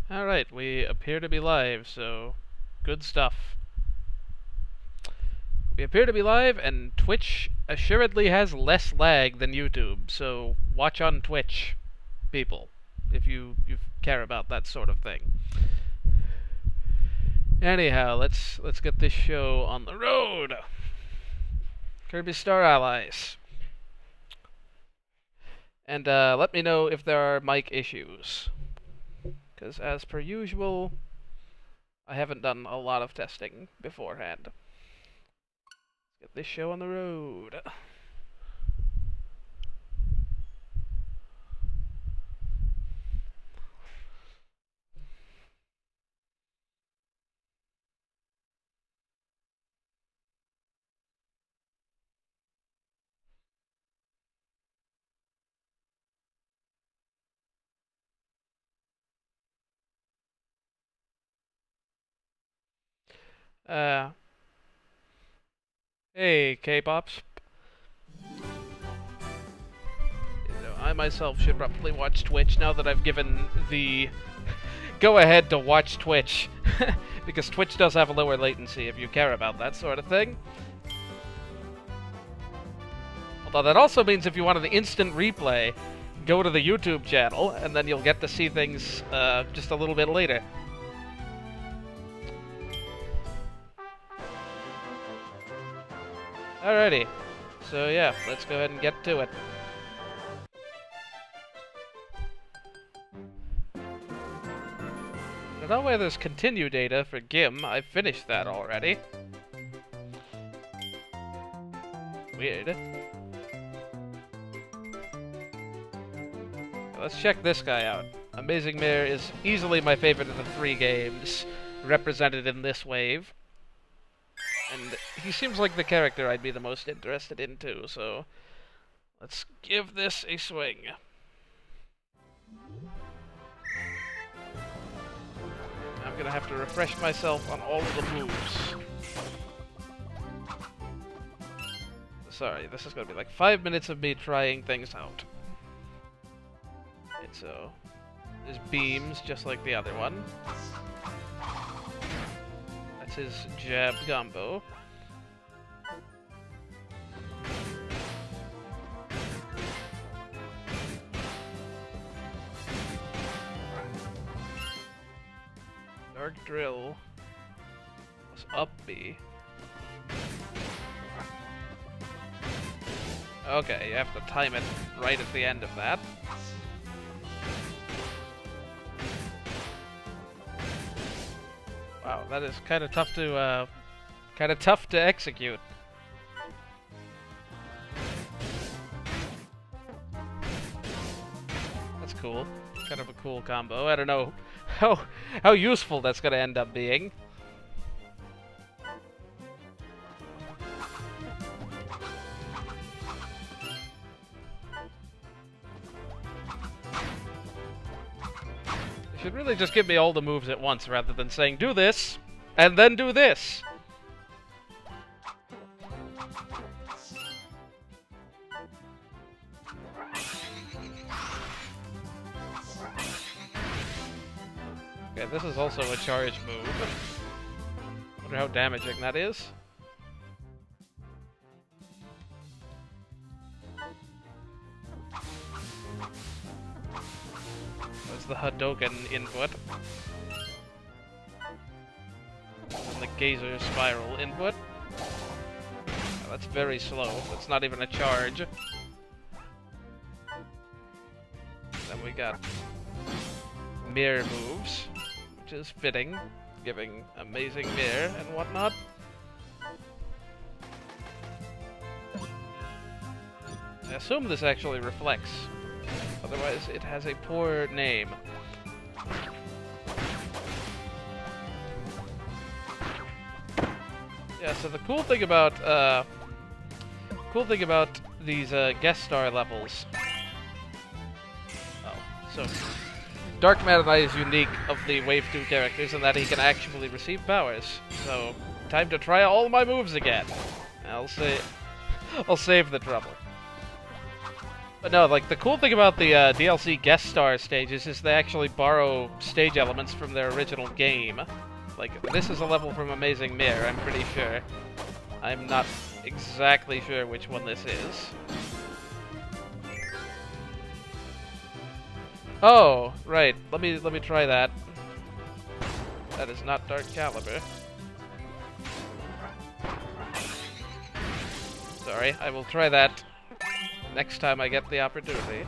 Alright, we appear to be live, so good stuff. We appear to be live, and Twitch assuredly has less lag than YouTube, so watch on Twitch, people, if you care about that sort of thing. Anyhow, let's get this show on the road. Kirby Star Allies. And let me know if there are mic issues. Because as per usual, I haven't done a lot of testing beforehand. Let's get this show on the road. Hey, K-Pops. I myself should probably watch Twitch now that I've given the go-ahead to watch Twitch. Because Twitch does have a lower latency if you care about that sort of thing. Although that also means if you want an instant replay, go to the YouTube channel, and then you'll get to see things just a little bit later. Alrighty, so yeah, let's go ahead and get to it. I don't know where there's continue data for GIM. I finished that already. Weird. Let's check this guy out. Amazing Mayor is easily my favorite of the 3 games represented in this wave. And he seems like the character I'd be the most interested in too, so let's give this a swing. I'm gonna have to refresh myself on all of the moves. Sorry, this is gonna be like 5 minutes of me trying things out. And so, there's beams just like the other one. That's his jab combo. Dark Drill was up B. Okay, you have to time it right at the end of that. Wow, that is kind of tough to execute. That's cool. Kind of a cool combo. I don't know how useful that's gonna end up being. Should really just give me all the moves at once rather than saying do this and then do this. Okay, this is also a charge move. Wonder how damaging that is. The Hadouken input. And the Gazer Spiral input. Oh, that's very slow. That's not even a charge. Then we got mirror moves, which is fitting, giving amazing mirror and whatnot. I assume this actually reflects. Otherwise, it has a poor name. Yeah, so the cool thing about these guest star levels. Oh, so Dark Meta Knight is unique of the Wave 2 characters in that he can actually receive powers. So, time to try all my moves again. I'll save the trouble. But no, like, the cool thing about the DLC guest star stages is they actually borrow stage elements from their original game. Like, this is a level from Amazing Mirror, I'm pretty sure. I'm not exactly sure which one this is. Oh, right. Let me try that. That is not Dark Caliber. Sorry, I will try that next time I get the opportunity.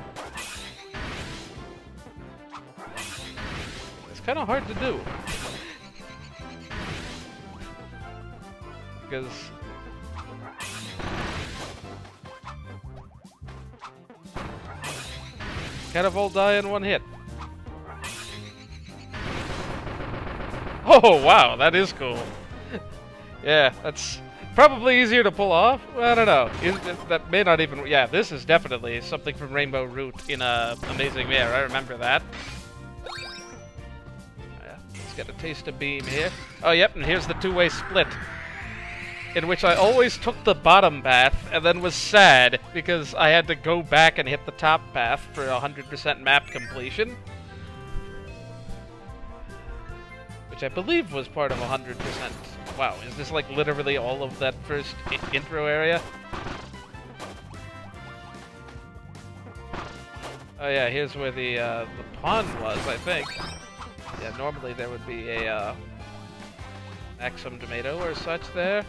It's kind of hard to do. Because... kind of all die in one hit. Oh, wow, that is cool. Yeah, that's probably easier to pull off. I don't know. That may not even... yeah, this is definitely something from Rainbow Root in Amazing Mirror. I remember that. Yeah, let's get a taste of beam here. Oh, yep, and here's the two-way split, in which I always took the bottom path and then was sad because I had to go back and hit the top path for 100% map completion. Which I believe was part of 100%. Wow, is this like literally all of that first intro area? Oh yeah, here's where the pond was, I think. Yeah, normally there would be a Maxim tomato or such there.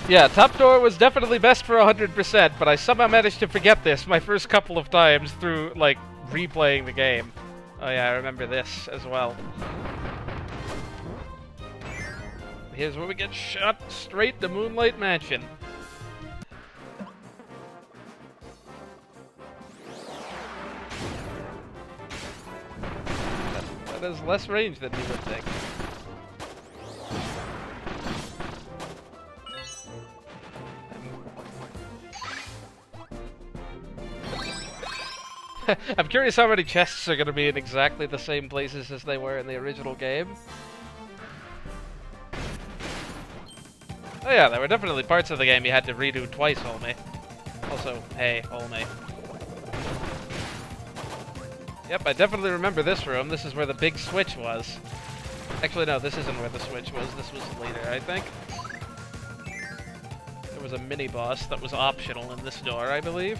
Yeah, top door was definitely best for 100%, but I somehow managed to forget this my first couple of times through, like, replaying the game. Oh yeah, I remember this as well. Here's where we get shot straight to Moonlight Mansion. That has less range than you would think. I'm curious how many chests are going to be in exactly the same places as they were in the original game. Oh yeah, there were definitely parts of the game you had to redo twice, Olme. Also, hey, Olme. Yep, I definitely remember this room. This is where the big switch was. Actually, no, this isn't where the switch was. This was later, I think. There was a mini-boss that was optional in this door, I believe.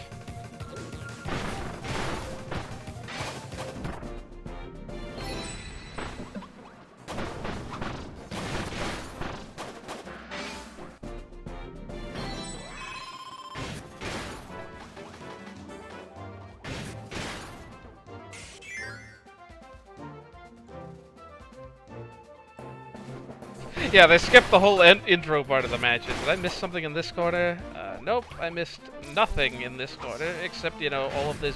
Yeah, they skipped the whole intro part of the mansion. Did I miss something in this corner? Nope, I missed nothing in this corner, except, you know, all of these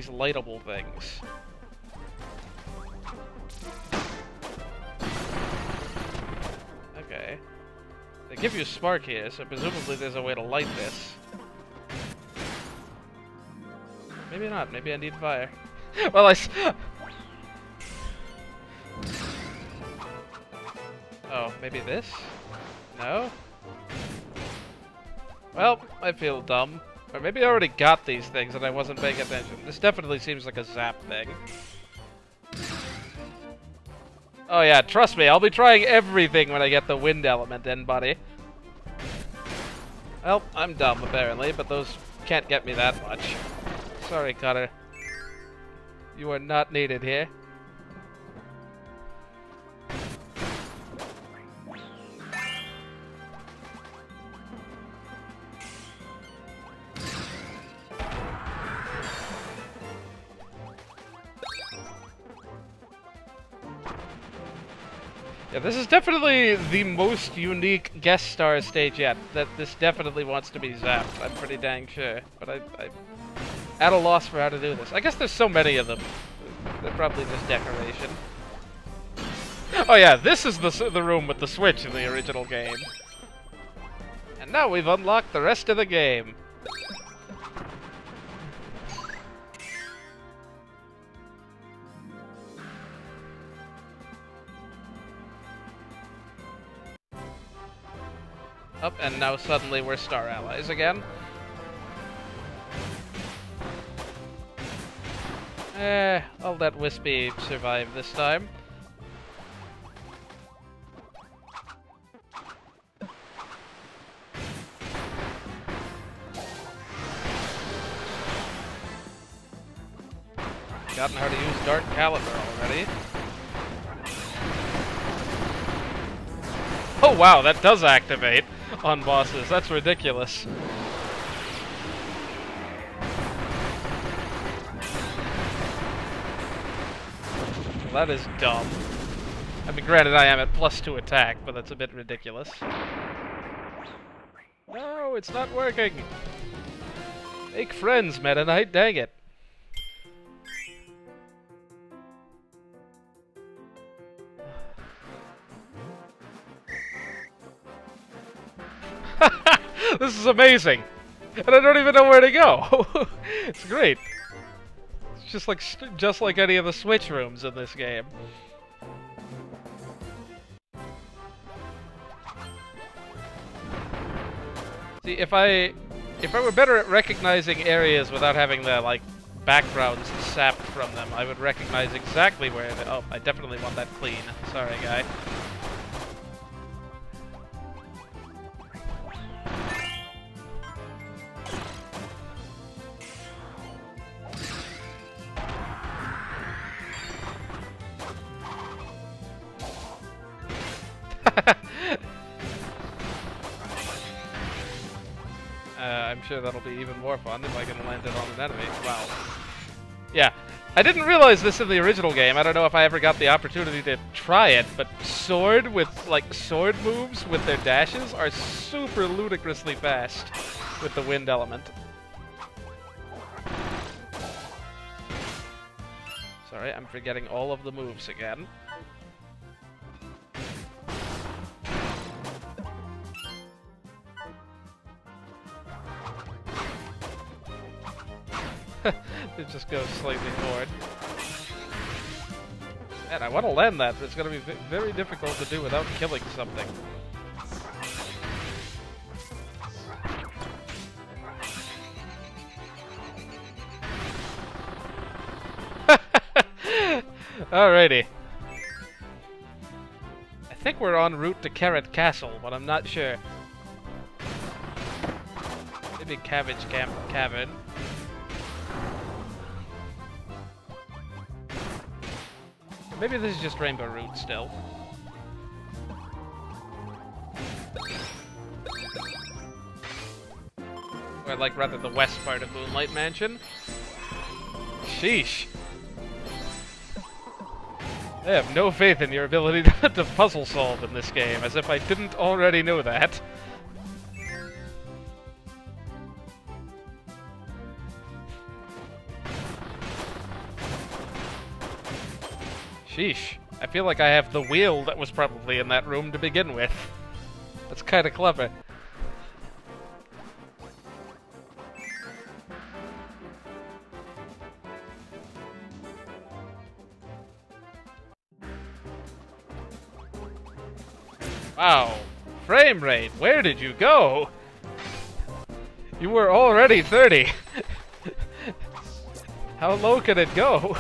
lightable things. Okay. They give you a spark here, so presumably there's a way to light this. Maybe not, maybe I need fire. Well, oh, maybe this? No? Well, I feel dumb. Or maybe I already got these things and I wasn't paying attention. This definitely seems like a zap thing. Oh yeah, trust me, I'll be trying everything when I get the wind element in, buddy. Well, I'm dumb apparently, but those can't get me that much. Sorry, Cutter. You are not needed here. Yeah, this is definitely the most unique guest star stage yet. That this definitely wants to be zapped, I'm pretty dang sure. But I'm at a loss for how to do this. I guess there's so many of them. They're probably just decoration. Oh yeah, this is the room with the switch in the original game. And now we've unlocked the rest of the game. Up, and now suddenly we're Star Allies again. I'll let Wispy survive this time. Forgotten how to use Dark Caliber already. Oh wow, that does activate on bosses. That's ridiculous. Well, that is dumb. I mean, granted, I am at +2 attack, but that's a bit ridiculous. No, it's not working! Make friends, Meta Knight, dang it. This is amazing! And I don't even know where to go! It's great! It's just like any of the Switch rooms in this game. See, if I were better at recognizing areas without having the, like, backgrounds sapped from them, I would recognize exactly where they— oh, I definitely want that clean. Sorry, guy. I'm sure that'll be even more fun if I can land it on an enemy. Wow. Yeah, I didn't realize this in the original game. I don't know if I ever got the opportunity to try it, but sword moves with their dashes are super ludicrously fast with the wind element. Sorry, I'm forgetting all of the moves again. It just goes slightly forward. Man, I want to land that, but it's going to be very difficult to do without killing something. Alrighty. I think we're en route to Carrot Castle, but I'm not sure. Maybe Cabbage Cavern. Maybe this is just Rainbow Root still. Or like rather the west part of Moonlight Mansion. Sheesh. I have no faith in your ability to puzzle solve in this game, as if I didn't already know that. Sheesh. I feel like I have the wheel that was probably in that room to begin with. That's kind of clever. Wow. Frame rate, where did you go? You were already 30. How low can it go?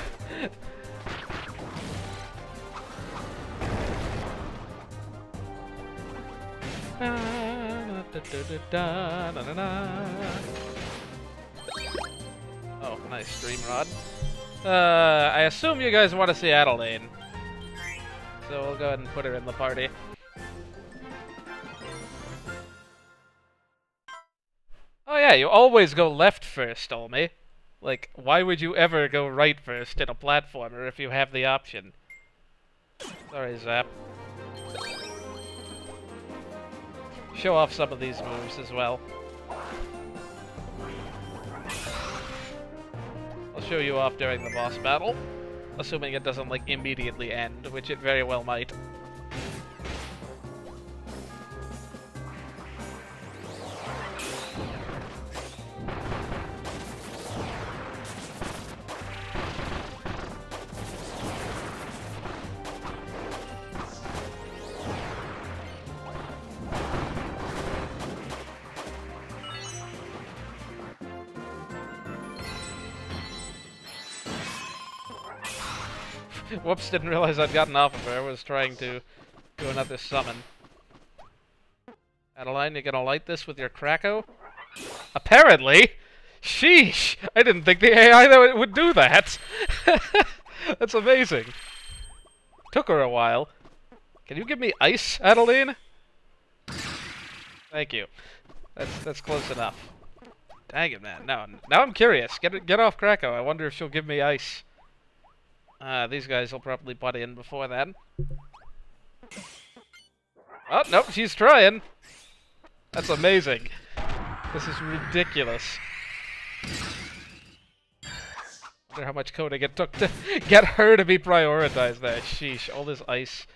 Oh, nice stream rod. I assume you guys want to see Adelaide. So we'll go ahead and put her in the party. Oh yeah, you always go left first, Olmi. Like, why would you ever go right first in a platformer if you have the option? Sorry, Zap. Show off some of these moves as well. I'll show you off during the boss battle, assuming it doesn't, like, immediately end, which it very well might. Whoops, didn't realize I'd gotten off of her. I was trying to do another summon. Adeline, you gonna light this with your Krakow? Apparently! Sheesh! I didn't think the AI would do that! That's amazing. Took her a while. Can you give me ice, Adeline? Thank you. That's close enough. Dang it, man. Now I'm curious. Get off Krakow. I wonder if she'll give me ice. These guys will probably butt in before then. Oh, nope, she's trying. That's amazing. This is ridiculous. Wonder how much coding it took to get her to be prioritized there. Sheesh, all this ice.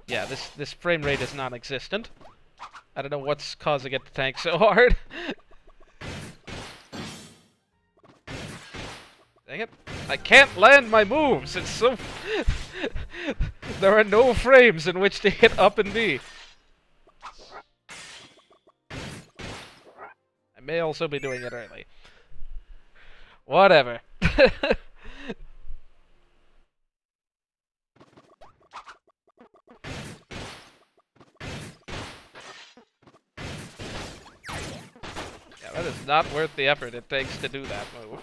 Yeah, this frame rate is non-existent. I don't know what's causing it to tank so hard. Dang it. I can't land my moves! It's so... There are no frames in which to hit up and B. I may also be doing it early. Whatever. Yeah, that is not worth the effort it takes to do that move.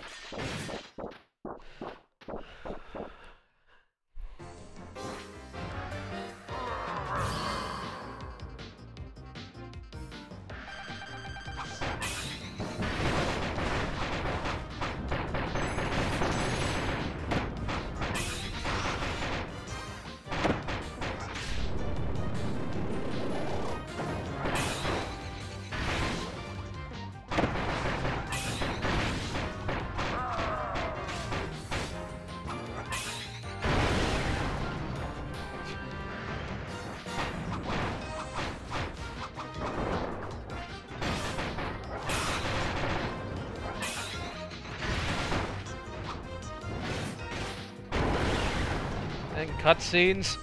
And cutscenes.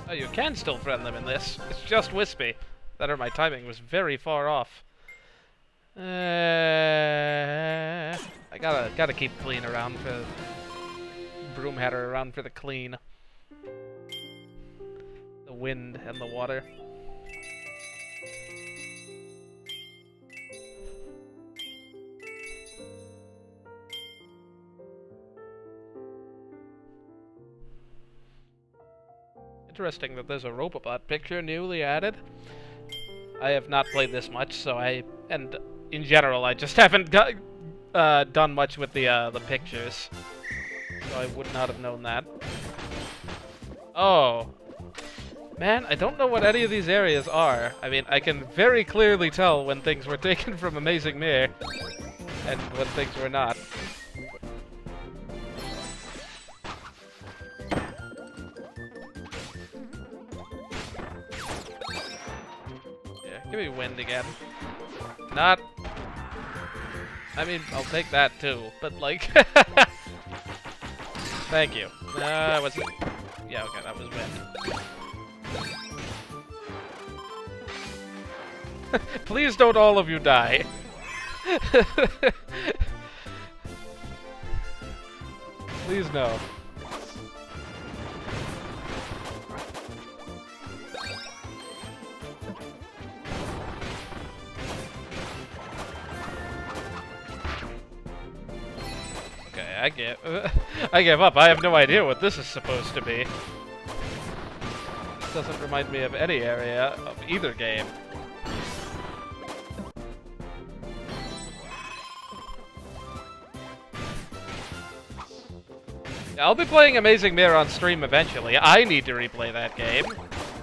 Oh, you can still friend them in this. It's just wispy. That or my timing was very far off. I gotta keep clean around for Broomhatter around for the clean. The wind and the water. Interesting that there's a Robobot picture newly added. I have not played this much, so and in general, I just haven't done much with the pictures, so I would not have known that. Oh. Man, I don't know what any of these areas are. I mean, I can very clearly tell when things were taken from Amazing Mirror, and when things were not. Yeah, give me wind again. Not... I mean, I'll take that too, but like... Thank you. Was it... Yeah, okay, that was wind. Please don't all of you die. Please no. Okay, I give up. I have no idea what this is supposed to be. This doesn't remind me of any area of either game. I'll be playing Amazing Mirror on stream eventually. I need to replay that game.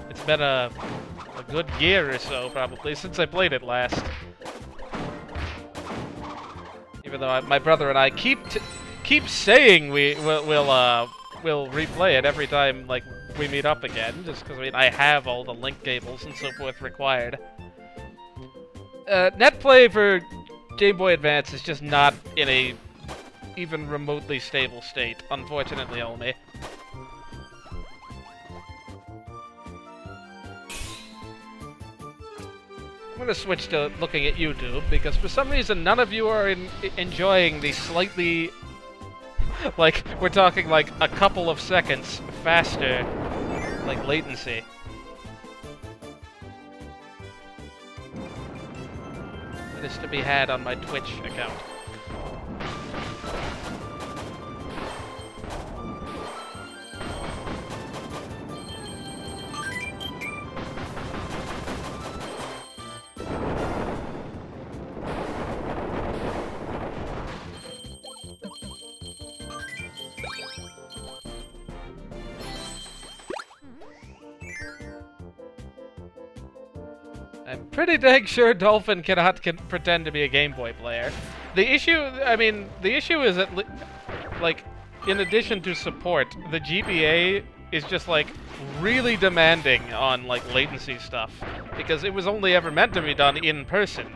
It's been a good year or so, probably, since I played it last. Even though my brother and I keep saying we'll replay it every time like we meet up again, just because I mean I have all the link cables and so forth required. Netplay for Game Boy Advance is just not in a even remotely stable state, unfortunately, only. gonna switch to looking at YouTube, because for some reason none of you are enjoying the slightly... like, we're talking like a couple of seconds faster, like, latency. That is to be had on my Twitch account. I'm pretty dang sure Dolphin cannot pretend to be a Game Boy player. The issue, I mean, the issue is that, like, in addition to support, the GBA is just, like, really demanding on, like, latency stuff. Because it was only ever meant to be done in person.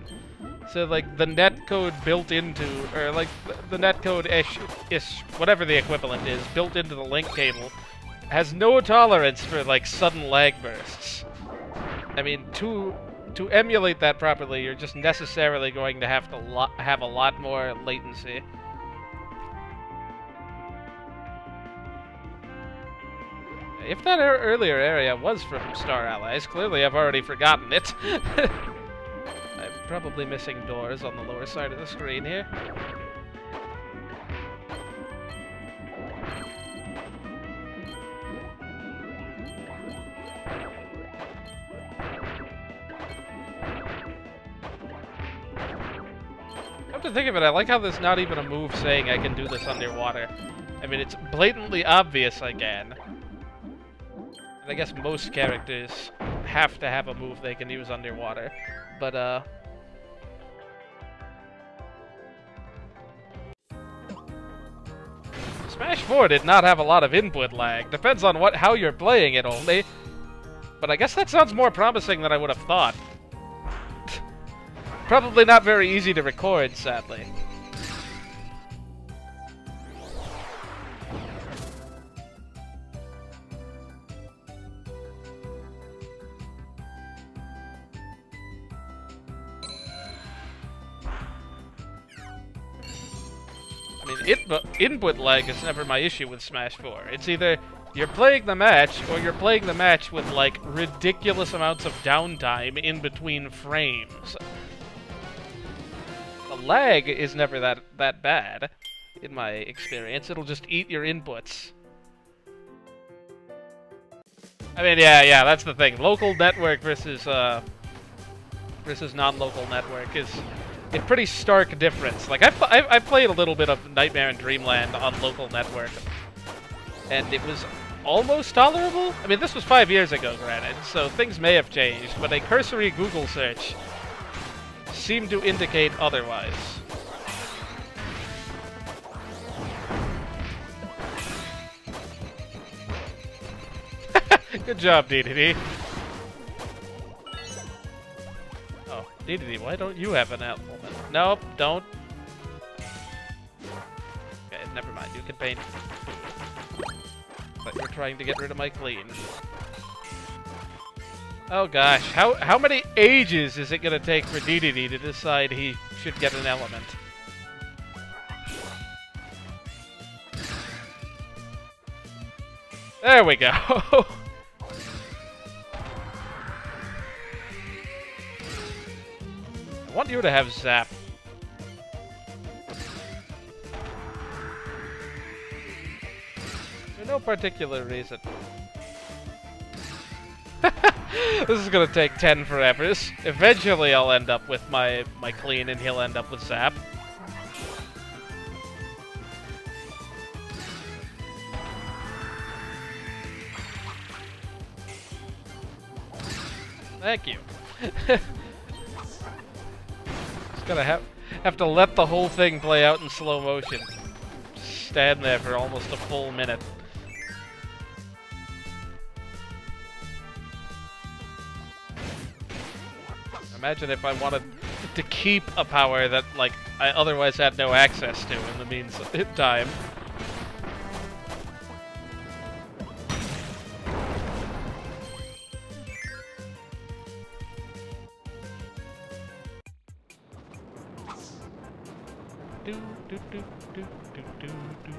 So, like, the netcode built into, or, like, the netcode-ish, whatever the equivalent is, built into the link cable, has no tolerance for, like, sudden lag bursts. I mean, to emulate that properly, you're just necessarily going to have have a lot more latency. If that earlier area was from Star Allies, clearly I've already forgotten it. I'm probably missing doors on the lower side of the screen here. To think of it, I like how there's not even a move saying I can do this underwater. I mean, it's blatantly obvious I can. And I guess most characters have to have a move they can use underwater. But, Smash 4 did not have a lot of input lag. Depends on how you're playing it only. But I guess that sounds more promising than I would have thought. Probably not very easy to record, sadly. I mean, input lag is never my issue with Smash 4. It's either you're playing the match, or you're playing the match with, like, ridiculous amounts of downtime in between frames. The lag is never that bad, in my experience. It'll just eat your inputs. I mean, yeah, that's the thing. Local network versus non-local network is a pretty stark difference. Like, I played a little bit of Nightmare in Dreamland on local network, and it was almost tolerable. I mean, this was 5 years ago, granted, so things may have changed, but a cursory Google search seem to indicate otherwise. Good job, DDD. Oh, DDD, why don't you have an element? Nope, don't. Okay, never mind, you can paint. But you're trying to get rid of my clean. Oh gosh, how many ages is it gonna take for DDD to decide he should get an element? There we go. I want you to have Zap. For no particular reason. This is gonna take 10 forevers. Eventually I'll end up with my clean and he'll end up with Zap. Thank you. Just gonna have to let the whole thing play out in slow motion. Just stand there for almost a full minute. Imagine if I wanted to keep a power that, like, I otherwise had no access to in the meantime. do, do, do, do, do, do, do.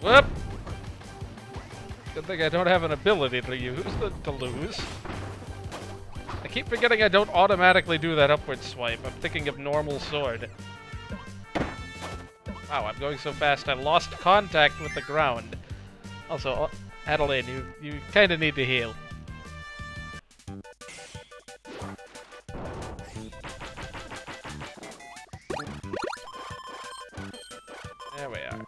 Whoop! Good thing I don't have an ability to use to lose. I keep forgetting I don't automatically do that upward swipe. I'm thinking of normal sword. Wow, I'm going so fast I lost contact with the ground. Also, Adeline, you kind of need to heal. There we are.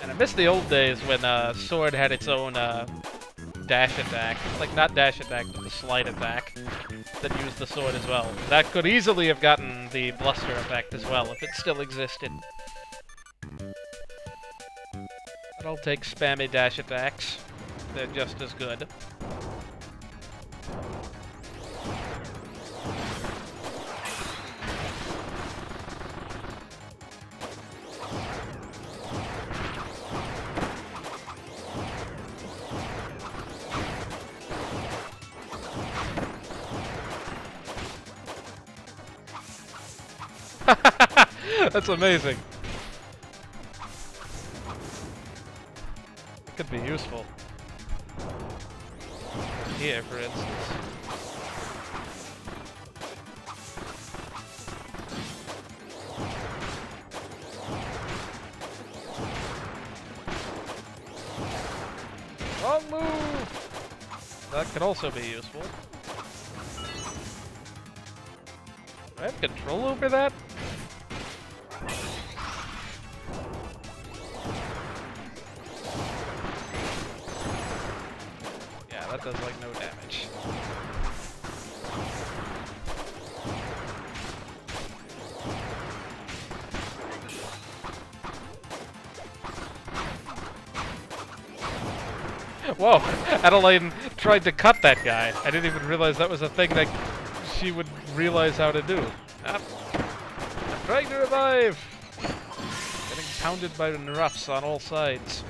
And I miss the old days when Sword had its own dash attack. Like, not dash attack, but the slide attack that used the sword as well. That could easily have gotten the bluster effect as well, if it still existed. But I'll take spammy dash attacks. They're just as good. That's amazing. It could be useful. Here, for instance. Wrong move! That could also be useful. Do I have control over that? Yeah, that does like no damage. Whoa! Adelaide tried to cut that guy. I didn't even realize that was a thing that she would realize how to do. I'm trying to revive! Getting pounded by roughs on all sides.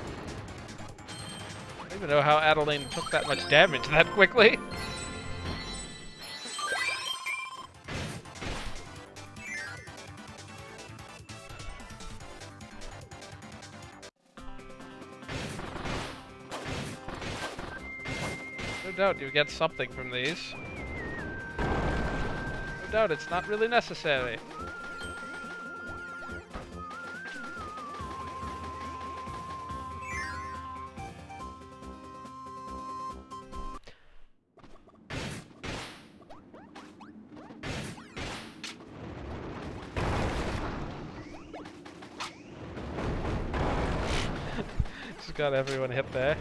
I don't even know how Adeline took that much damage that quickly. No doubt you get something from these. No doubt it's not really necessary. Just got everyone hit there.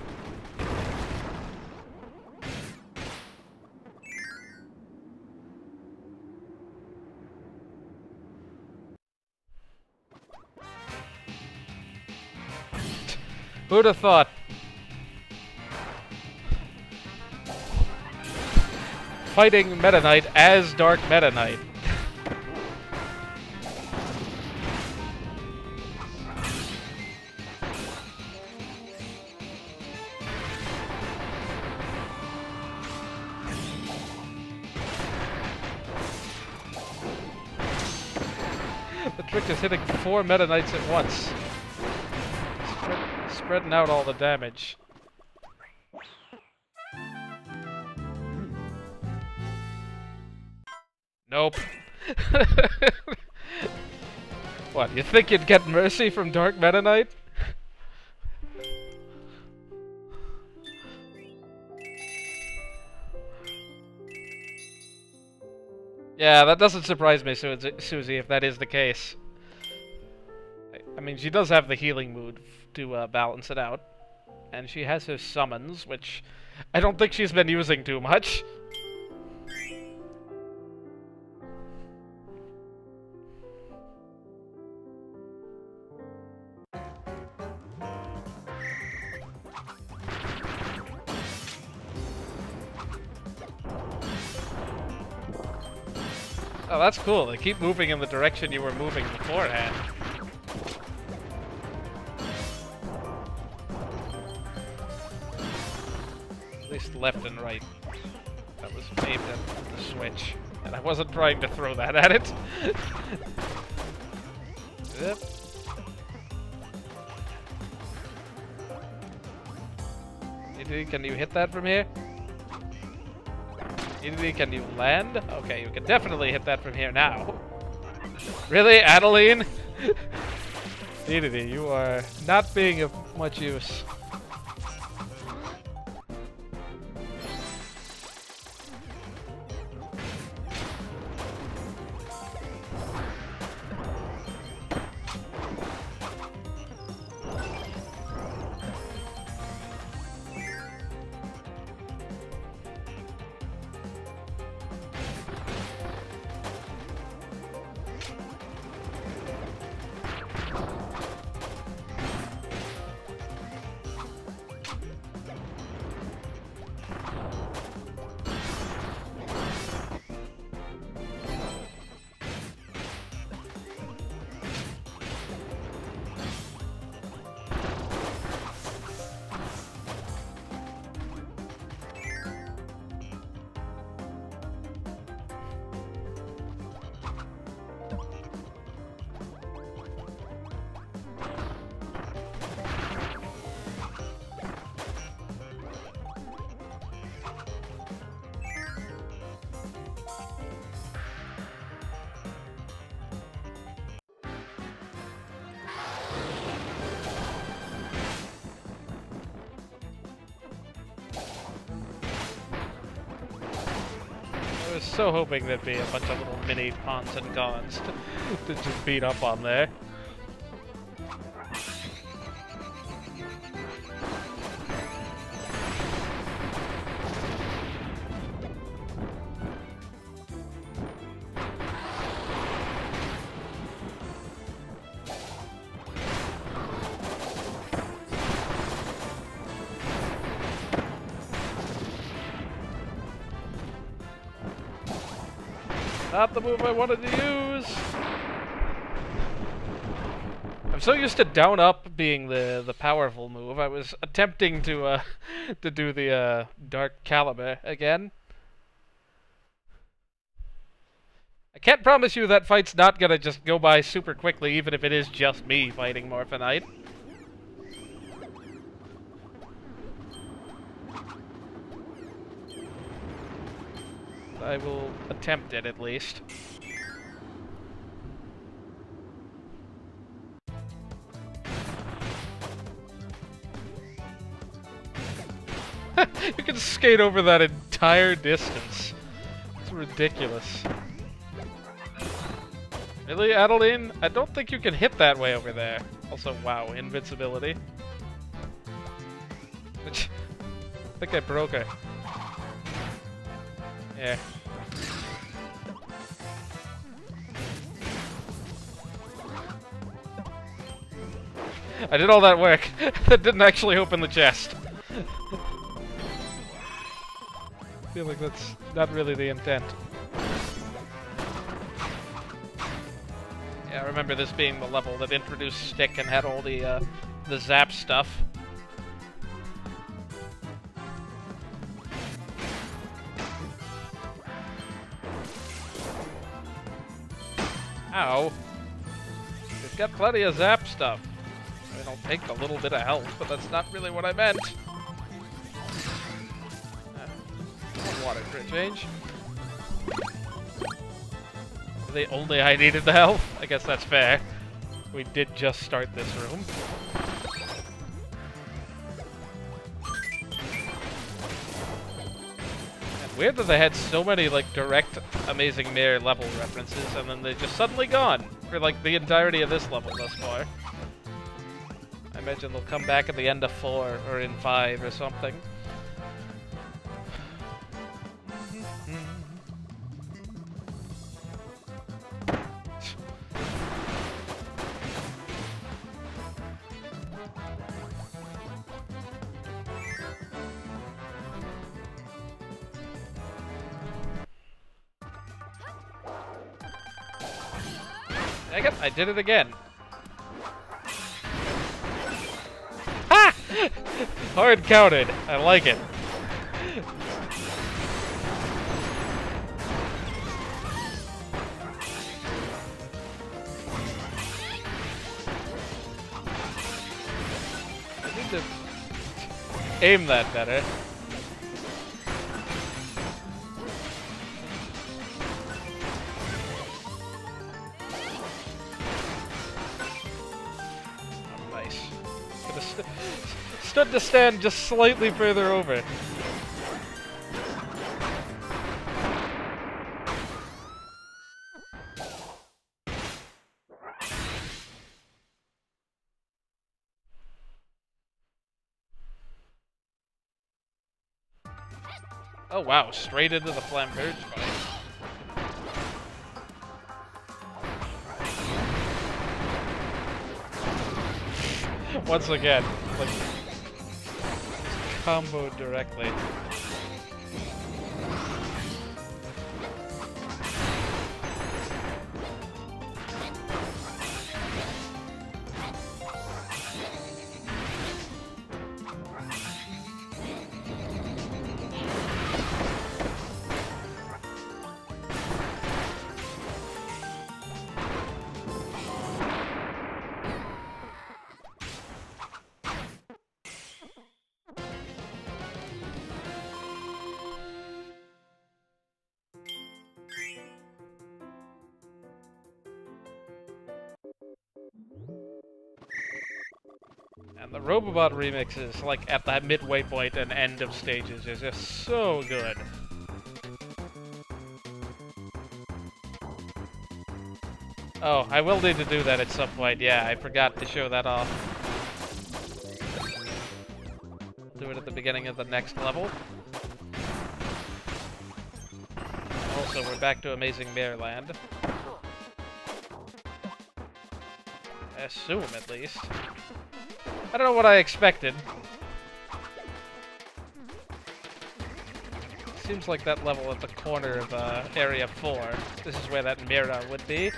Who'd have thought? Fighting Meta Knight as Dark Meta Knight. The trick is hitting 4 Meta Knights at once. Spreading out all the damage. Nope. What, you think you'd get mercy from Dark Meta Knight? Yeah, that doesn't surprise me, Susie, if that is the case. I mean, she does have the healing mood to balance it out. And she has her summons, which I don't think she's been using too much. Oh, that's cool. They keep moving in the direction you were moving beforehand. At least left and right. That was aimed at the switch. And I wasn't trying to throw that at it. Yep. Can you hit that from here? Can you land? Okay, you can definitely hit that from here now. Really, Adeline? Dedede, you are not being of much use. I was so hoping there'd be a bunch of little mini pawns and gons to just beat up on there. Not the move I wanted to use! I'm so used to down up being the powerful move, I was attempting to do the Dark Caliber again. I can't promise you that fight's not gonna just go by super quickly, even if it is just me fighting Morphinite. I will attempt it, at least. You can skate over that entire distance. It's ridiculous. Really, Adeline? I don't think you can hit that way over there. Also, wow, invincibility. I think I broke her. Yeah. I did all that work. That didn't actually open the chest. I feel like that's not really the intent. Yeah, I remember this being the level that introduced Stick and had all the zap stuff. Ow. It's got plenty of zap stuff. I mean, I'll take a little bit of health, but that's not really what I meant. Water for a change. Really, only I needed the health? I guess that's fair. We did just start this room. Weird that they had so many, like, direct Amazing Mirror level references, and then they're just suddenly gone for, like, the entirety of this level thus far. I imagine they'll come back at the end of 4 or in 5 or something. Dang it, I did it again. Ha! Hard counted. I like it. I need to aim that better. Oh, nice. Could've stood to stand just slightly further over. Oh wow, straight into the Flamberge fight. Once again, like, comboed directly. And the Robobot remixes, like at that midway point and end of stages, is just so good. Oh, I will need to do that at some point. Yeah, I forgot to show that off. Do it at the beginning of the next level. Also, we're back to Amazing Mareland. I assume, at least. I don't know what I expected. Seems like that level at the corner of Area 4. This is where that mirror would be.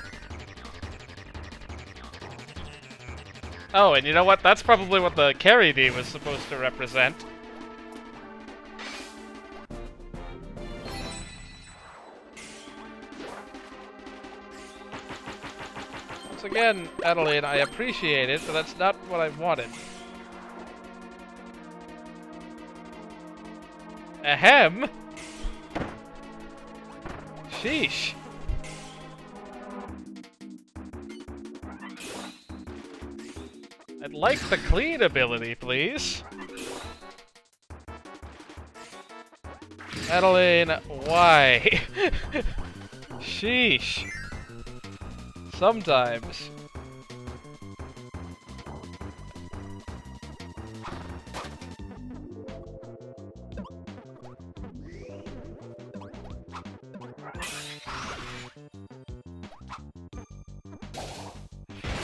Oh, and you know what? That's probably what the Carry D was supposed to represent. Once again, Adeline, I appreciate it, but that's not what I wanted. Ahem! Sheesh. I'd like the clean ability, please. Adeline, why? Sheesh. Sometimes.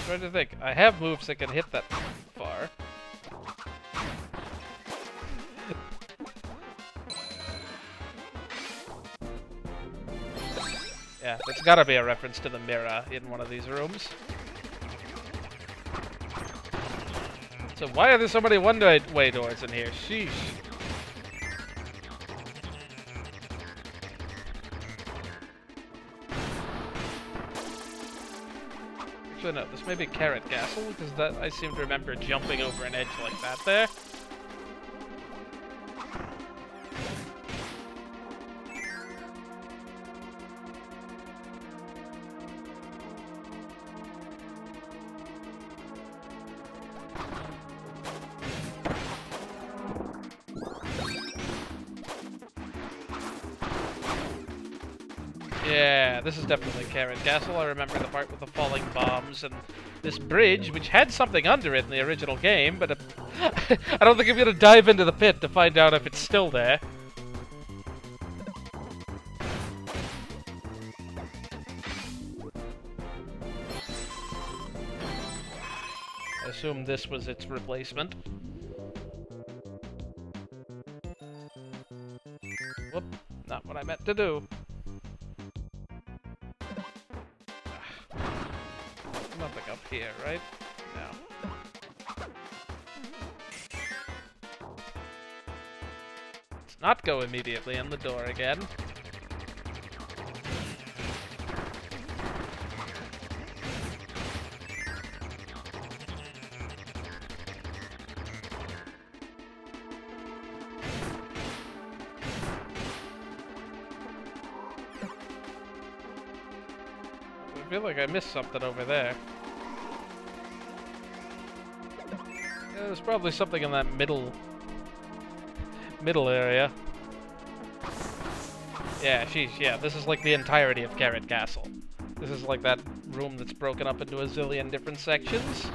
I'm trying to think. I have moves that can hit that far. Yeah, there's gotta be a reference to the mirror in one of these rooms. So why are there so many one-way doors in here? Sheesh. Actually, no, this may be Carrot Castle, because that I seem to remember jumping over an edge like that there. Yeah, this is definitely Carrot Castle. I remember the part with the falling bombs and this bridge, which had something under it in the original game, but I don't think I'm gonna dive into the pit to find out if it's still there. I assume this was its replacement. Whoop, not what I meant to do. here, right? No. Let's not go immediately in the door again. I feel like I missed something over there. Yeah, there's probably something in that middle area. Yeah, sheesh, yeah, this is like the entirety of Carrot Castle. This is like that room that's broken up into a zillion different sections.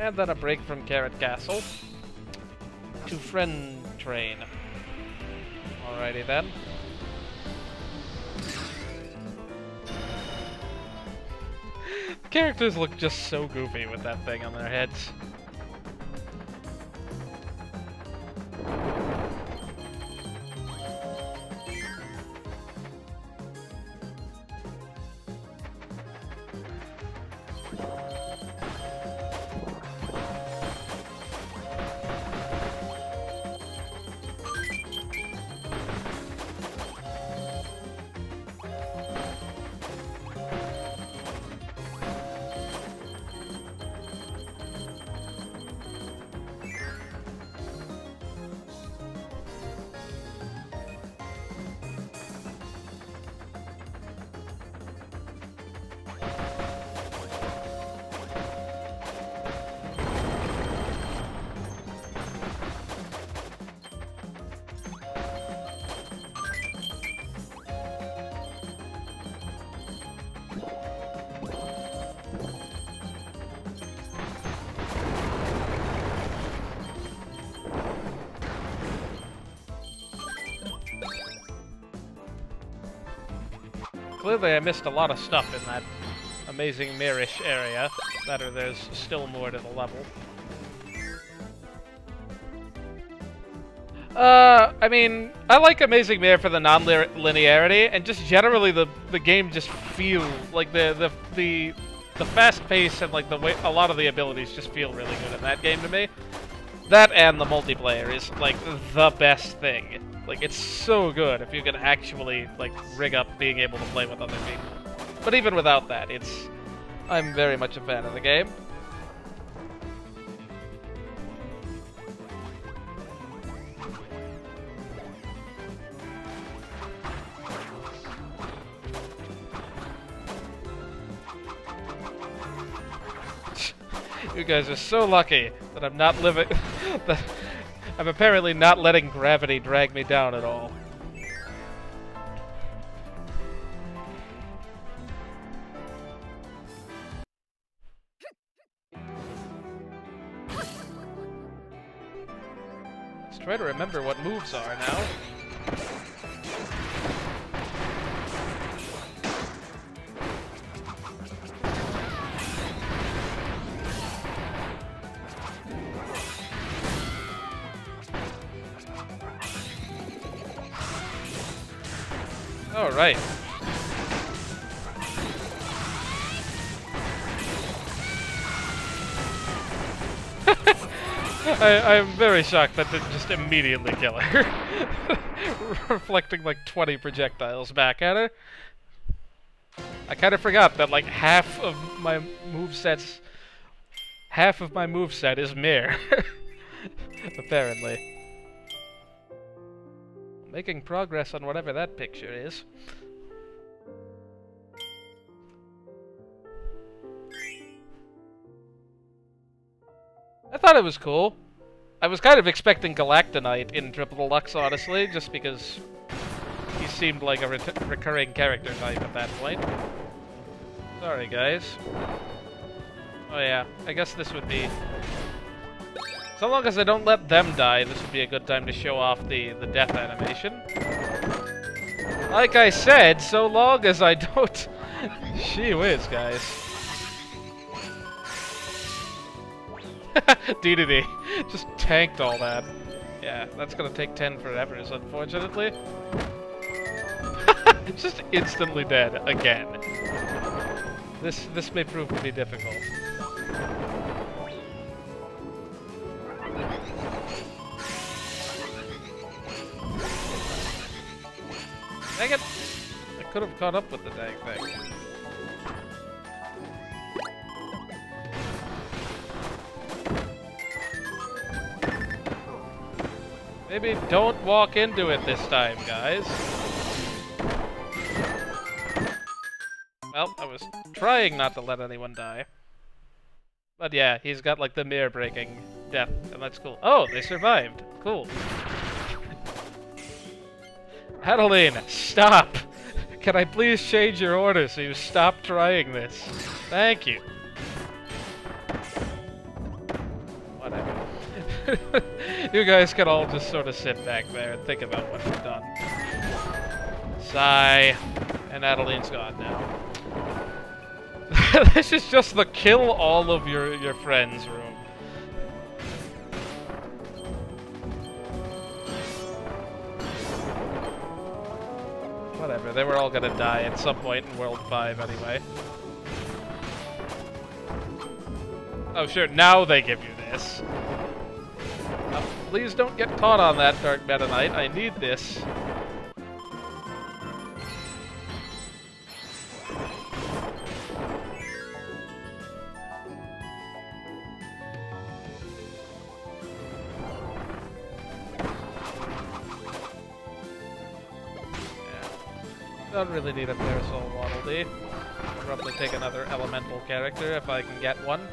And then a break from Carrot Castle to Friend Train. Alrighty then. The characters look just so goofy with that thing on their heads. Clearly I missed a lot of stuff in that amazing mirror-ish area. Better there's still more to the level. I mean, I like Amazing Mirror for the non-linearity, and just generally the game just feels like the fast pace and like the way a lot of the abilities just feel really good in that game to me. That and the multiplayer is like the best thing. Like, it's so good if you can actually like rig up being able to play with other people. But even without that, I'm very much a fan of the game. You guys are so lucky that I'm not living... that I'm apparently not letting gravity drag me down at all. Let's try to remember what moves are now. All right. I'm very shocked that didn't just immediately kill her. Reflecting like 20 projectiles back at her. I kind of forgot that like half of my moveset is mirror. Apparently. Making progress on whatever that picture is. I thought it was cool. I was kind of expecting Galactonite in Triple Deluxe, honestly, just because he seemed like a recurring character type at that point. Sorry, guys. Oh yeah, I guess this would be... So long as I don't let them die, this would be a good time to show off the death animation. Like I said, so long as I don't... Gee whiz, guys. DDD. Just tanked all that. Yeah, that's gonna take 10 forevers, unfortunately. Just instantly dead, again. This may prove to be difficult. Dang it! I could have caught up with the dang thing. Maybe don't walk into it this time, guys. Well, I was trying not to let anyone die. But yeah, he's got like the mirror-breaking death, and that's cool. Oh, they survived. Cool. Adeline, stop! Can I please change your order so you stop trying this? Thank you. Whatever. You guys can all just sort of sit back there and think about what you've done. Sigh. And Adeline's gone now. This is just the kill all of your friends room. Whatever, they were all gonna die at some point in World 5 anyway. Oh sure, now they give you this. Please don't get caught on that, Dark Meta Knight. I need this. Don't really need a Parasol Waddle Dee. I'll probably take another elemental character if I can get one.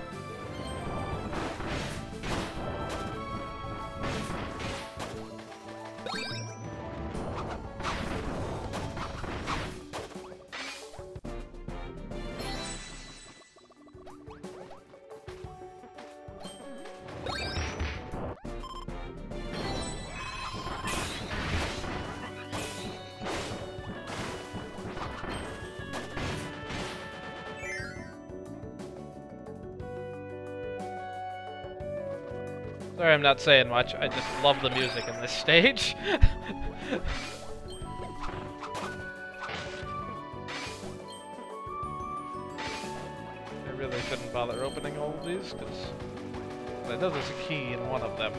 Sorry I'm not saying much, I just love the music in this stage. I really shouldn't bother opening all of these, because I know there's a key in one of them.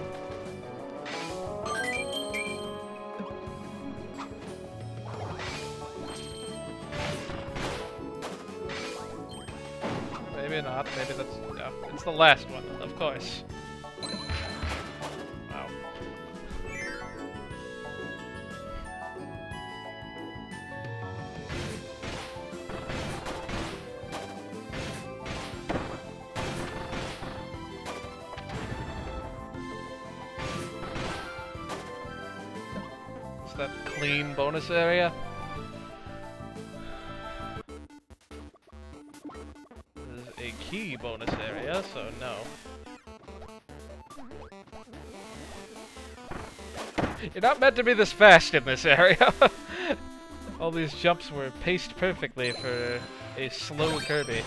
Maybe not, maybe that's... no, it's the last one, of course. That clean bonus area. This is a key bonus area, so no. You're not meant to be this fast in this area. All these jumps were paced perfectly for a slow Kirby.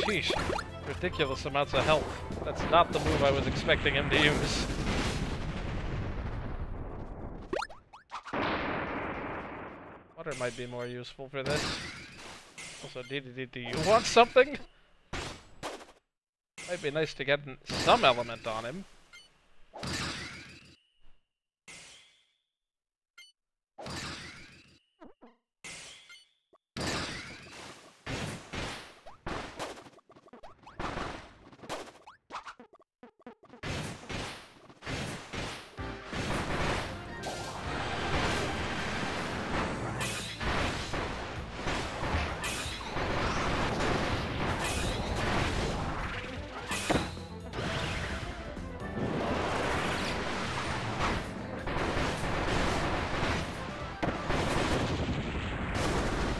Sheesh. Ridiculous amounts of health. That's not the move I was expecting him to use. Water might be more useful for this. Also, do you want something? Might be nice to get some element on him.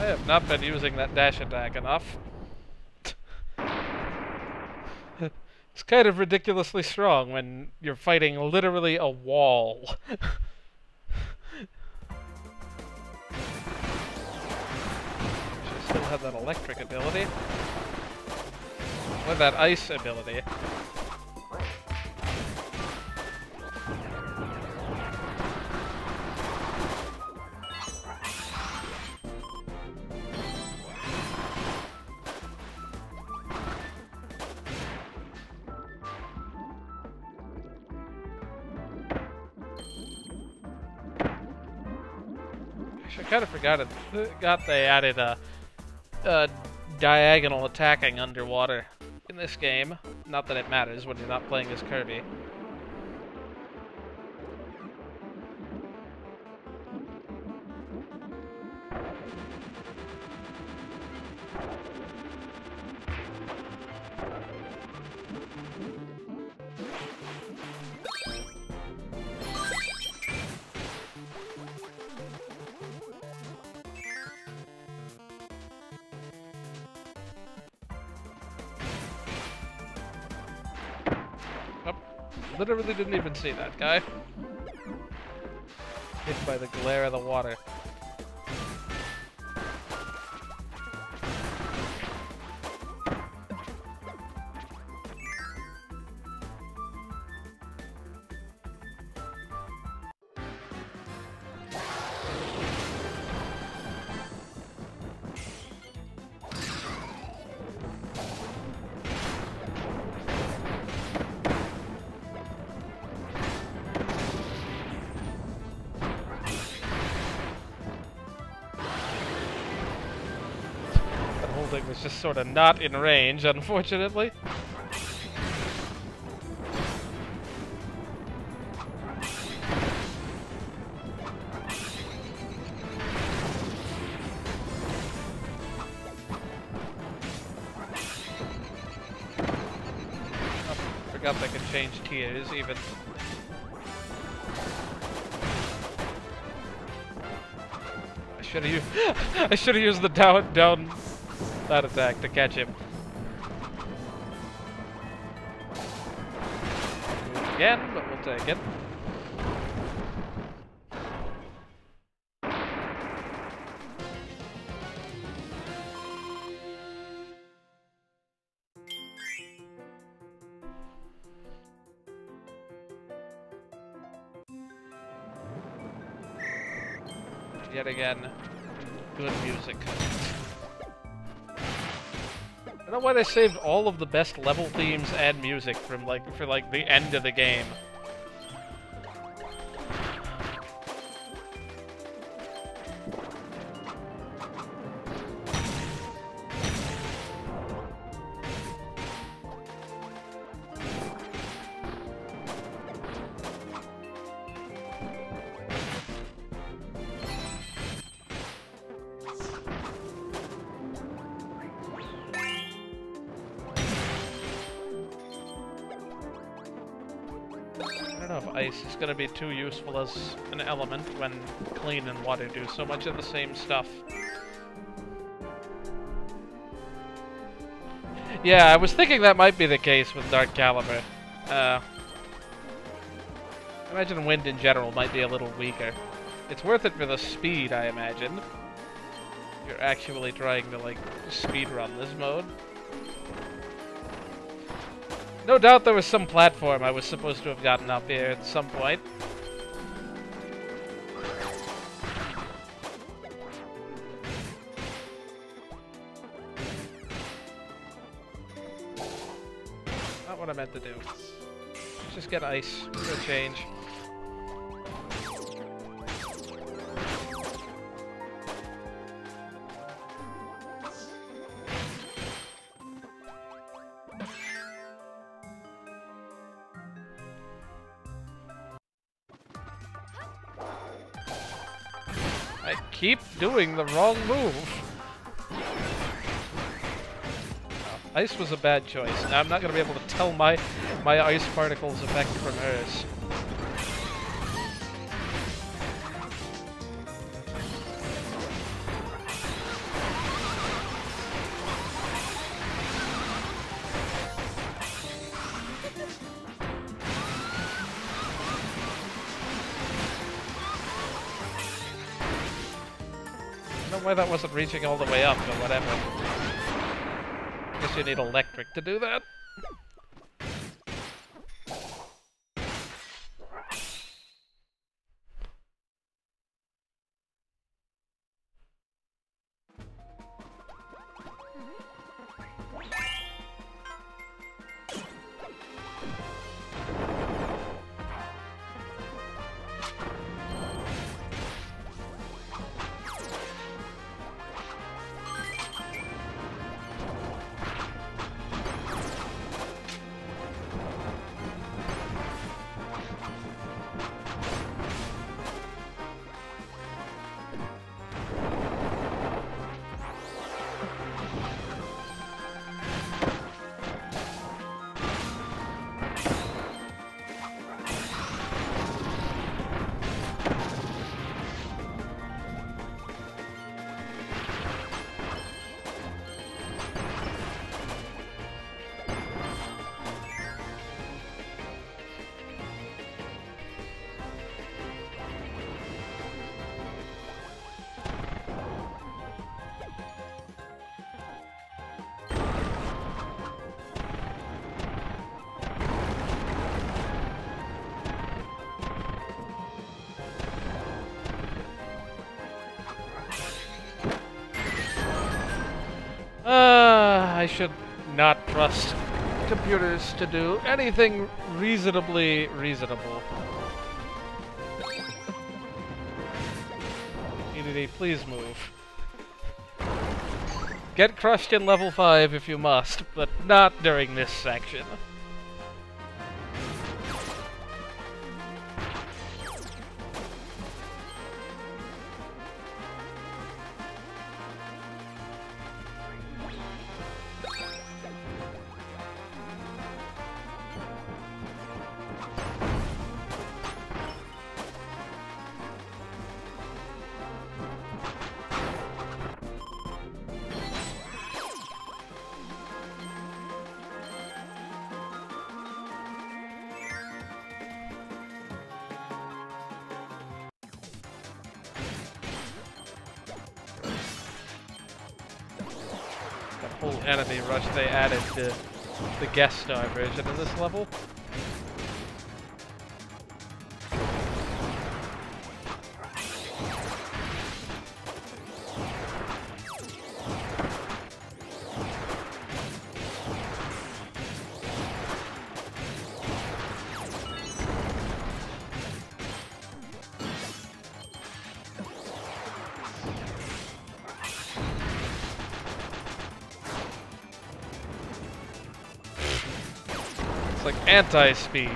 I have not been using that dash attack enough. It's kind of ridiculously strong when you're fighting literally a wall. She still have that electric ability. Or that ice ability. I kind of forgot they added diagonal attacking underwater in this game. Not that it matters when you're not playing as Kirby. Literally didn't even see that guy. Hit by the glare of the water. Thing was just sort of not in range, unfortunately. Oh, forgot they could change tiers even. I should have used the down that attack to catch him. Again, but we'll take it. Yet again, good music. I don't know why they saved all of the best level themes and music from for the end of the game. I don't know if ice is going to be too useful as an element when clean and water do so much of the same stuff. Yeah, I was thinking that might be the case with Dark Caliber. I imagine wind in general might be a little weaker. It's worth it for the speed, I imagine. You're actually trying to, speedrun this mode. No doubt there was some platform I was supposed to have gotten up here at some point. what I meant to do. Let's just get ice for a change. I keep doing the wrong move. Ice was a bad choice. Now I'm not going to be able to tell my ice particles effect from hers. I don't know why that wasn't reaching all the way up, but whatever. Guess you need electric to do that. I should not trust computers to do anything reasonably reasonable. Unity, please move. Get crushed in level 5 if you must, but not during this section. Whole enemy rush they added to the guest star version of this level. Like anti-speed.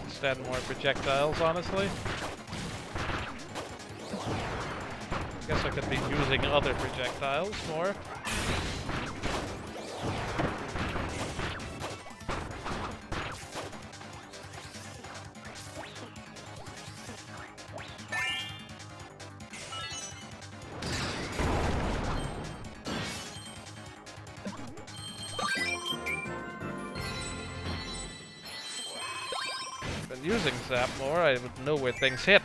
Just add more projectiles, honestly. Guess I could be using other projectiles more. If I'd been using Zap more, I would know where things hit.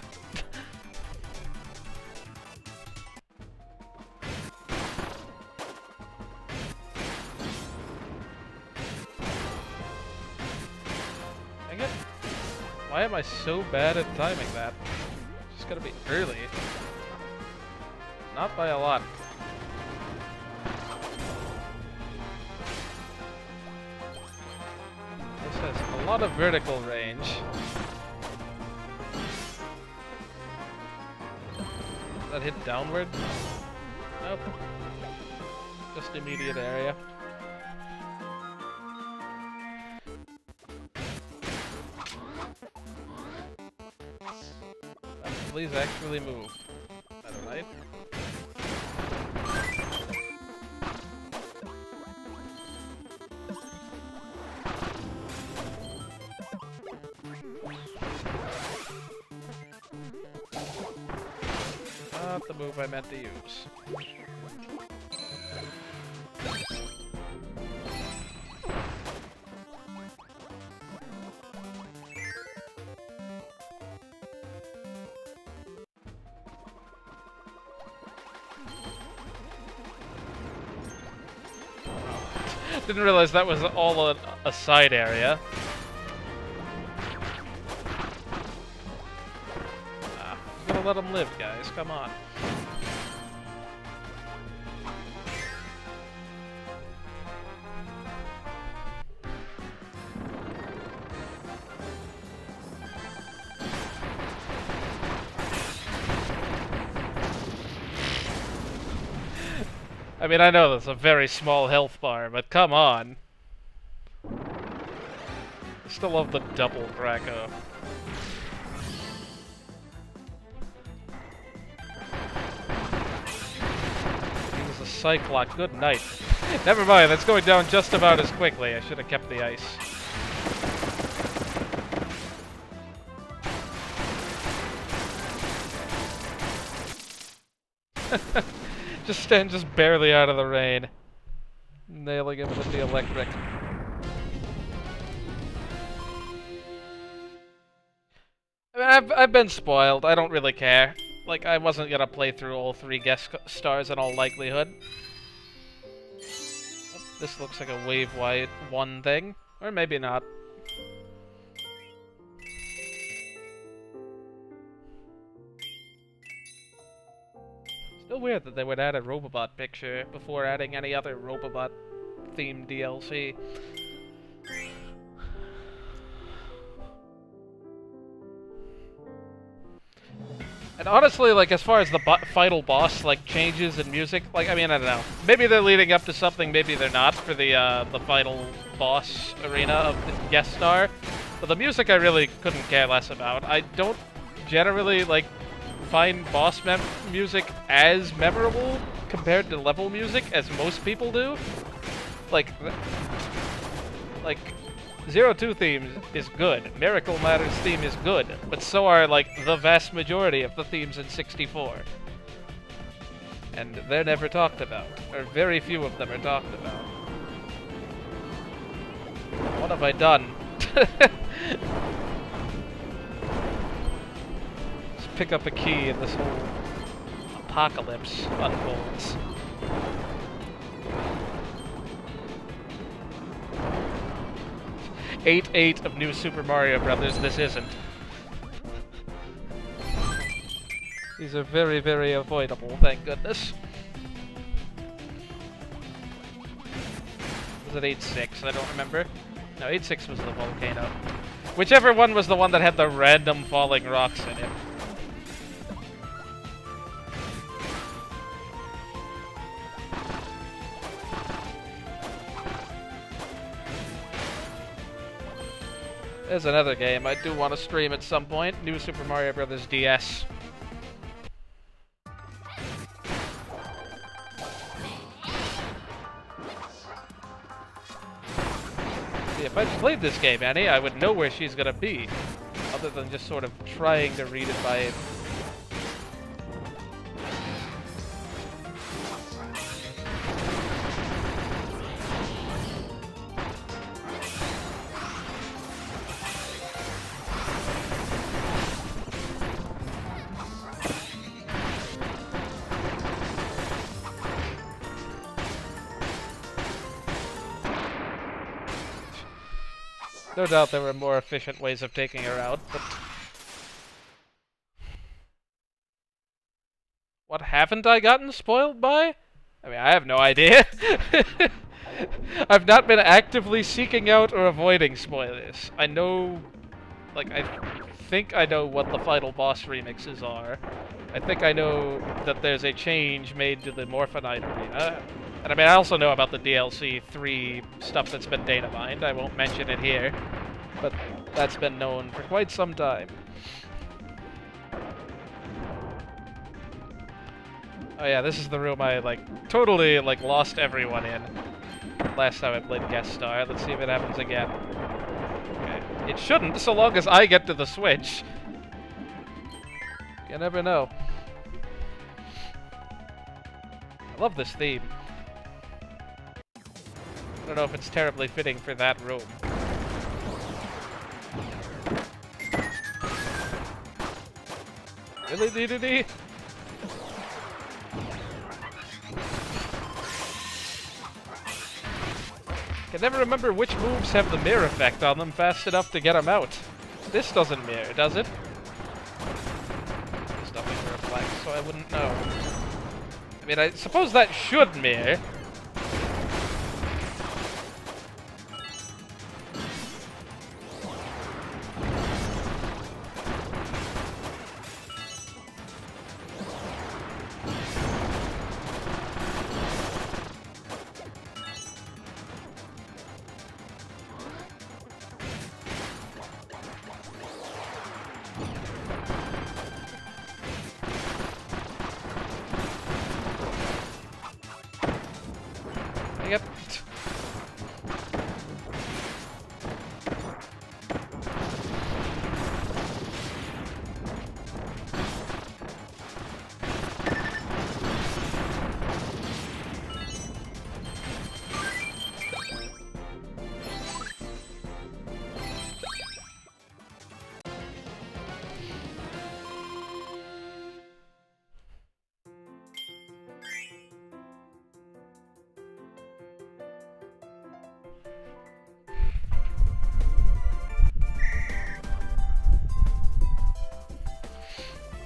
Dang it. Why am I so bad at timing that? Just gotta be early. Not by a lot. This has a lot of vertical range. Does that hit downward? Nope. Just immediate area. Please actually move. Better, right? Not the move I meant to use. Didn't realize that was all a side area. I'm gonna let him live, guys. Come on. I mean, I know that's a very small health bar, but come on. I still love the double Draco. He was a Cyclops. Good night. Never mind, that's going down just about as quickly. I should have kept the ice. Just stand just barely out of the rain. Nailing him with the electric. I mean, I've been spoiled. I don't really care. Like, I wasn't gonna play through all 3 guest stars in all likelihood. This looks like a wave-wide 1 thing. Or maybe not. Still weird that they would add a Robobot picture before adding any other Robobot-themed DLC. And honestly, like, as far as the final boss, like, changes in music, like, I mean, I don't know. Maybe they're leading up to something, maybe they're not for the final boss arena of the guest star. But the music I really couldn't care less about. I don't generally, like, find boss music as memorable compared to level music as most people do. Like 02 theme is good, Miracle Matters theme is good, but so are, like, the vast majority of the themes in 64. And they're never talked about, or very few of them are talked about. What have I done? Pick up a key and this whole apocalypse unfolds. Eight of New Super Mario Brothers, this isn't. These are very, very avoidable, thank goodness. Was it 8-6? I don't remember. No, 8-6 was the volcano. Whichever one was the one that had the random falling rocks in it. There's another game I do want to stream at some point. New Super Mario Bros. DS. See, if I'd played this game, Annie, I would know where she's gonna be. Other than just sort of trying to read it by... No doubt there were more efficient ways of taking her out, but... What haven't I gotten spoiled by? I mean, I have no idea. I've not been actively seeking out or avoiding spoilers. I know... Like, I think I know what the final boss remixes are. I think I know that there's a change made to the Morphinite arena. And I mean, I also know about the DLC 3 stuff that's been data mined. I won't mention it here, but that's been known for quite some time. Oh yeah, this is the room I, like, totally, like, lost everyone in last time I played Guest Star. Let's see if it happens again. Okay. It shouldn't, so long as I get to the switch. You never know. I love this theme. I don't know if it's terribly fitting for that room. Really, DDD? I can never remember which moves have the mirror effect on them fast enough to get them out. This doesn't mirror, does it? There's nothing to reflect, so I wouldn't know. I mean, I suppose that should mirror. Yep.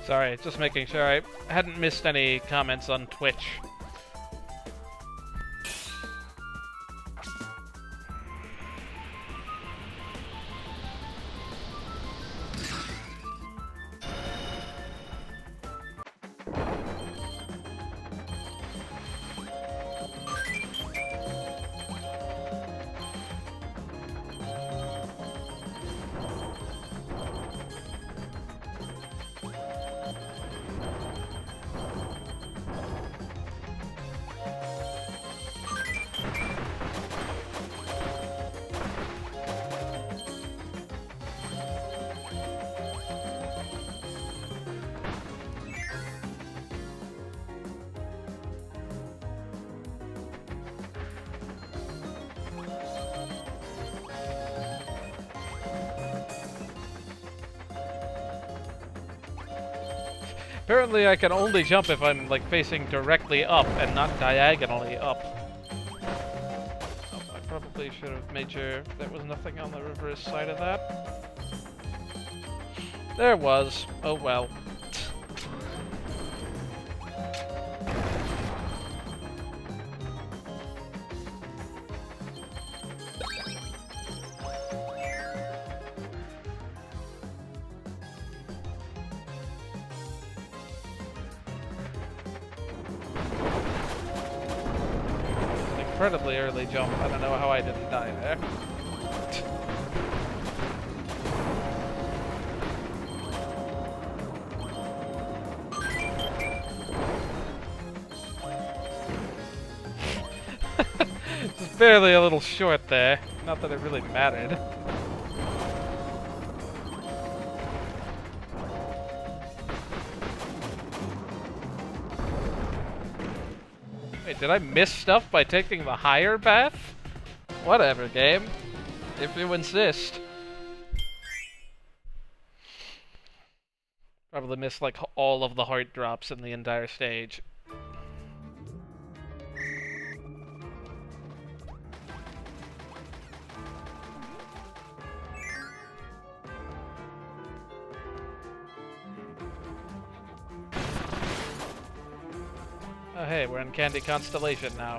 Sorry, just making sure I hadn't missed any comments on Twitch. Apparently I can only jump if I'm, like, facing directly up and not diagonally up. Oh, I probably should have made sure there was nothing on the reverse side of that. There was. Oh well. Incredibly early jump. I don't know how I didn't die there. Just barely a little short there. Not that it really mattered. Wait, did I miss stuff by taking the higher path? Whatever, game. If you insist. Probably missed, like, all of the heart drops in the entire stage. hey, we're in Candy Constellation now.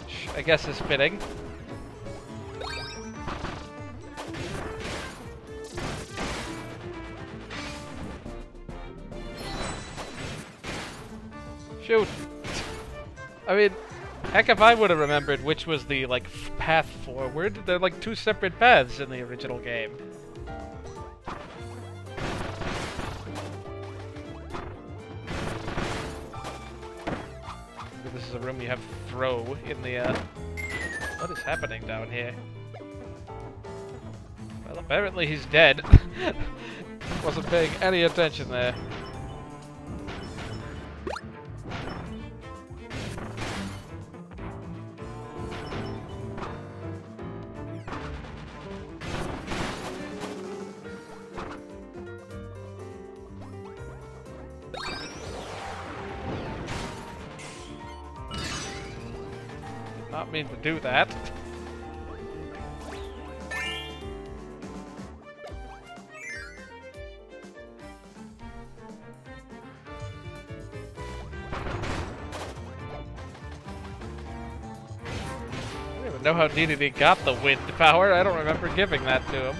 Which I guess is fitting. Shoot! I mean, heck if I would have remembered which was the, like, path forward. They're like two separate paths in the original game. This is a room you have to throw in the, What is happening down here? Well, apparently he's dead. Wasn't paying any attention there. Not mean to do that. I don't even know how DDD got the wind power. I don't remember giving that to him.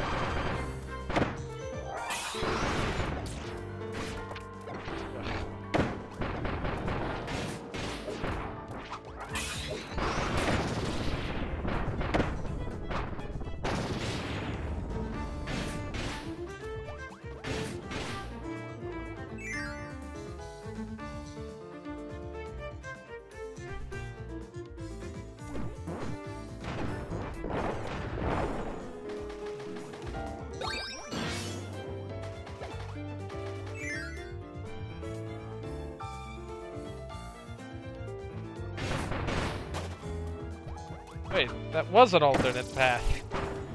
Wait, that was an alternate path.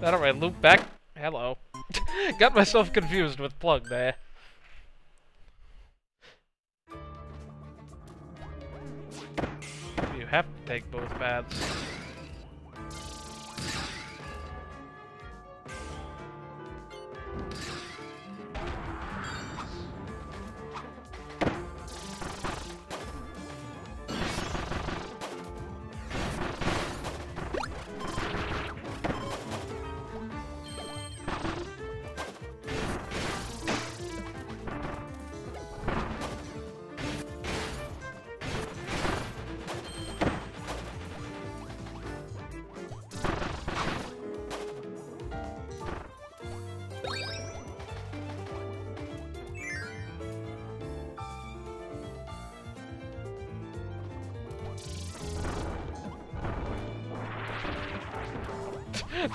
That alright, loop back. Hello. Got myself confused with Plug there. You have to take both paths.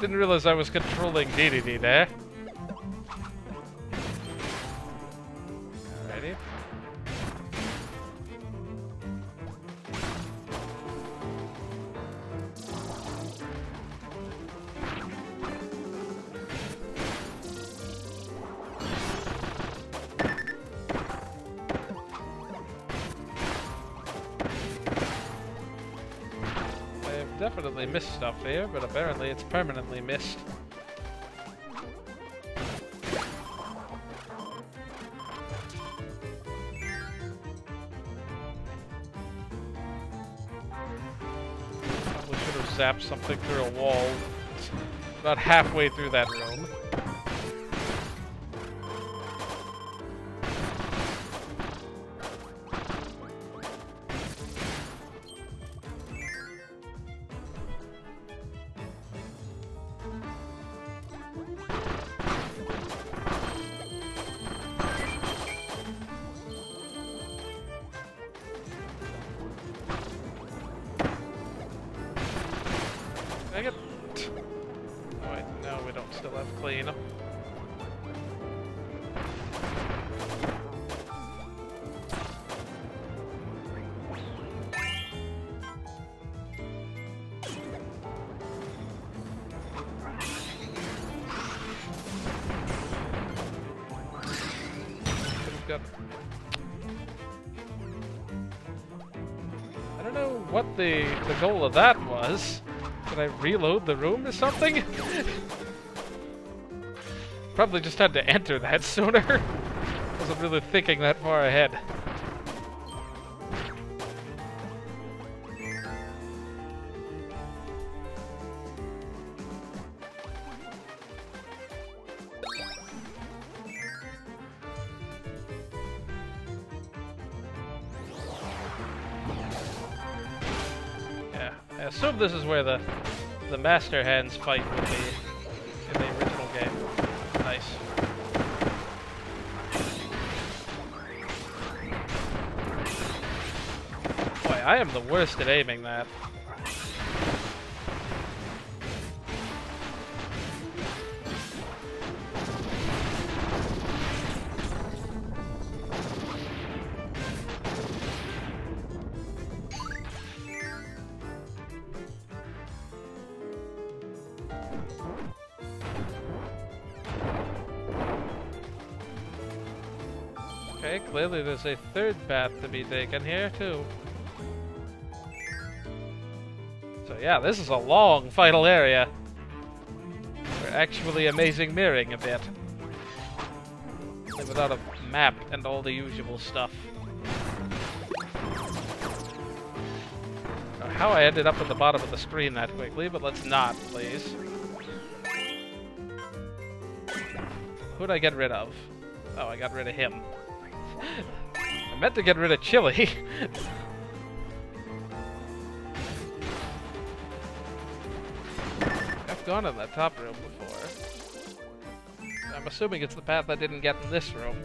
Didn't realize I was controlling DDD there. Alrighty. Definitely missed stuff here, but apparently it's permanently missed. Probably should have zapped something through a wall. It's about halfway through that room. Dang it. Oh wait, no, we don't still have clean. I don't know what the goal of that was. Did I reload the room or something? Probably just had to enter that sooner. Wasn't really thinking that far ahead. I assume this is where the Master Hands fight would be in the original game. Nice. Boy, I am the worst at aiming that. Okay, clearly there's a third path to be taken here, too. So yeah, this is a long final area. We're actually amazing mirroring a bit. Without a map and all the usual stuff. I don't know how I ended up at the bottom of the screen that quickly, but let's not, please. Who'd I get rid of? Oh, I got rid of him. I meant to get rid of Chili. I've gone in that top room before. I'm assuming it's the path I didn't get in this room.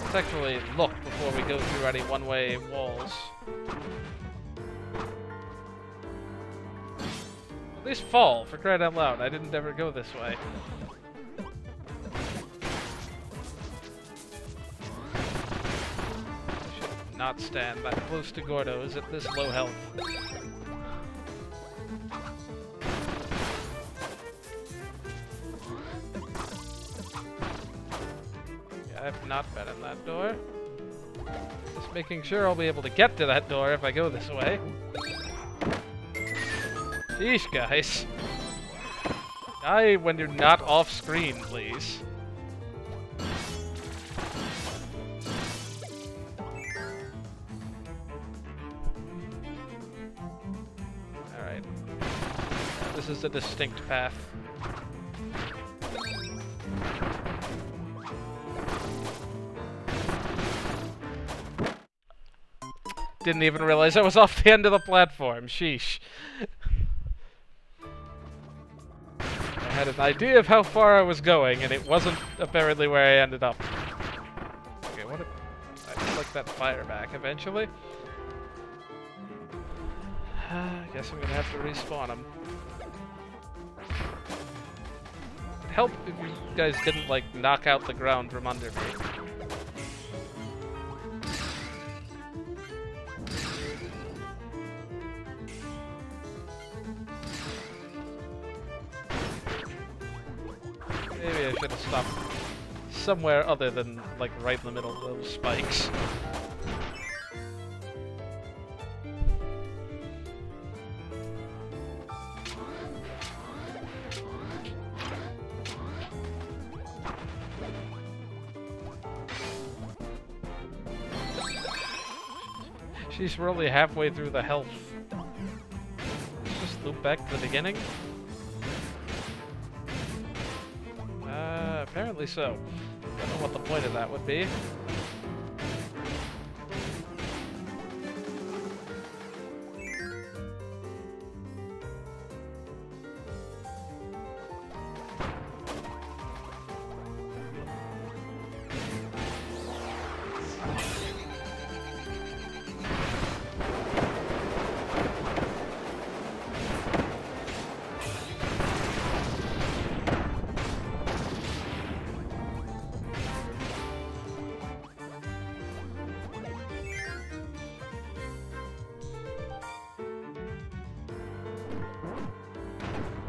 Let's actually look before we go through any one-way walls. At least fall, for crying out loud. I didn't ever go this way. I should not stand that close to Gordo's at this low health. Yeah, I've not been in that door. Just making sure I'll be able to get to that door if I go this way. Sheesh, guys. Die when you're not off screen, please. Alright. This is a distinct path. Didn't even realize I was off the end of the platform. Sheesh. I had an idea of how far I was going, and it wasn't apparently where I ended up. Okay, what if I flick that fire back eventually? I guess I'm gonna have to respawn him. It'd help if you guys didn't, like, knock out the ground from under me. Maybe I should have stopped somewhere other than, like, right in the middle of those spikes. She's really halfway through the health. Just loop back to the beginning? Apparently so. Don't know what the point of that would be.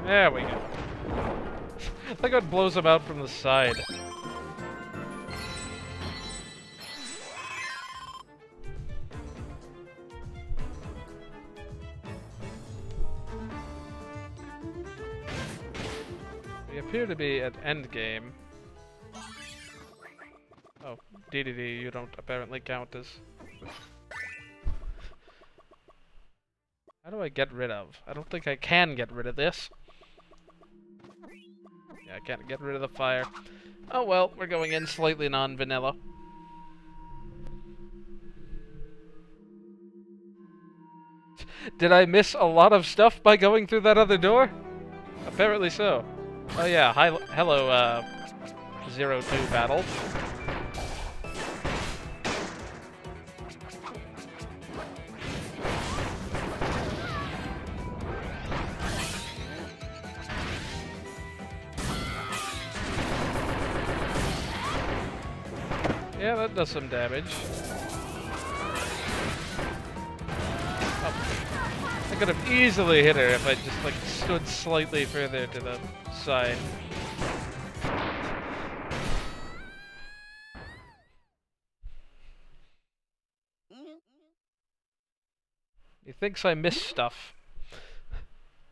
There we go. Look how it blows him out from the side. We appear to be at endgame. Oh, DDD, you don't apparently count as... How do I get rid of? I don't think I can get rid of this. Yeah, I can't get rid of the fire. Oh well, we're going in slightly non-vanilla. Did I miss a lot of stuff by going through that other door? Apparently so. Oh yeah, hello, 0-2 battle. Yeah, that does some damage. Oh. I could have easily hit her if I just, like, stood slightly further to the side. He thinks I missed stuff.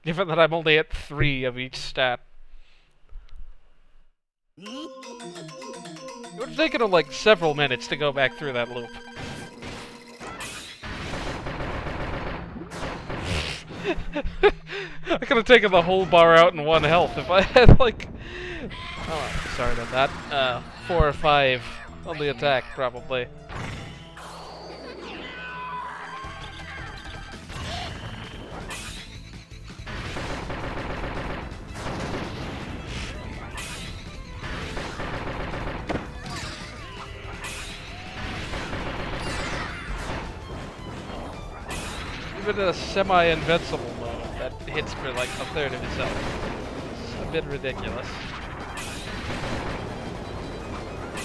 Given that I'm only at 3 of each stat. It would have taken him, like, several minutes to go back through that loop. I could have taken the whole bar out in 1 health if I had, like... Oh, sorry about that. 4 or 5 on the attack, probably. Even in a semi-invincible mode that hits for like a third of his health. It's a bit ridiculous.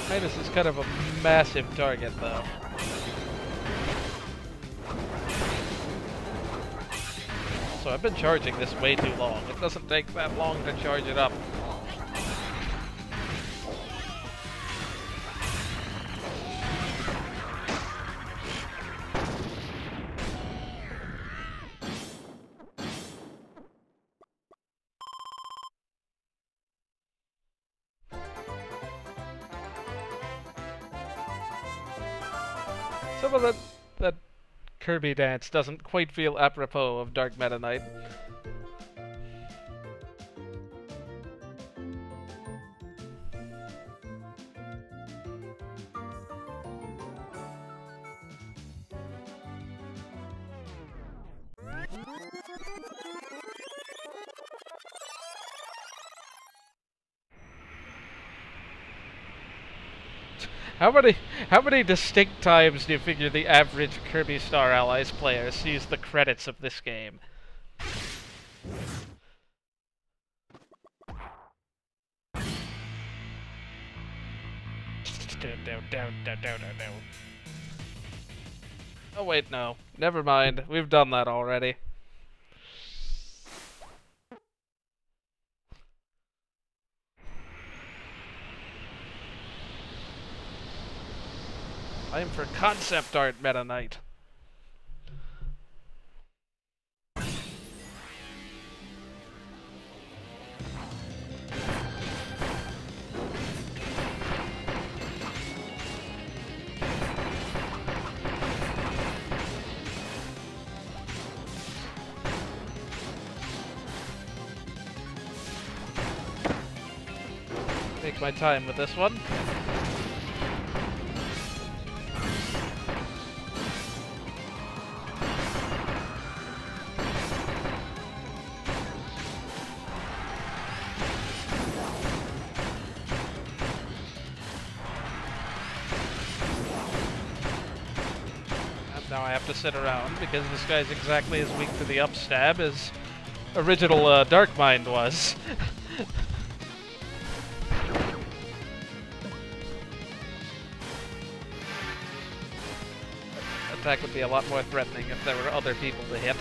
Midas is kind of a massive target though. So I've been charging this way too long. It doesn't take that long to charge it up. Some of that Kirby dance doesn't quite feel apropos of Dark Meta Knight. How many distinct times do you figure the average Kirby Star Allies player sees the credits of this game? Oh wait, no. Never mind. We've done that already. I am for concept art Meta Knight. Take my time with this one. Now I have to sit around because this guy's exactly as weak to the up stab as original Dark Mind was. Attack would be a lot more threatening if there were other people to hit.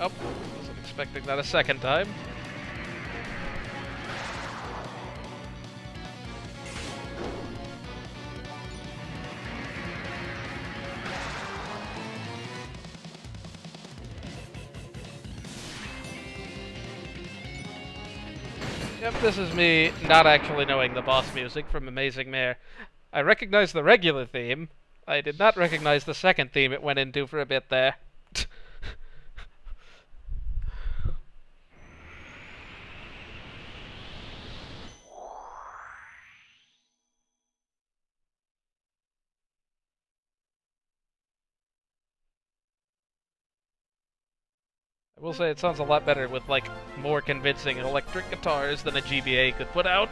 Oh, wasn't expecting that a second time. Yep, this is me not actually knowing the boss music from Amazing Mare. I recognize the regular theme. I did not recognize the second theme it went into for a bit there. I will say it sounds a lot better with, like, more convincing electric guitars than a GBA could put out.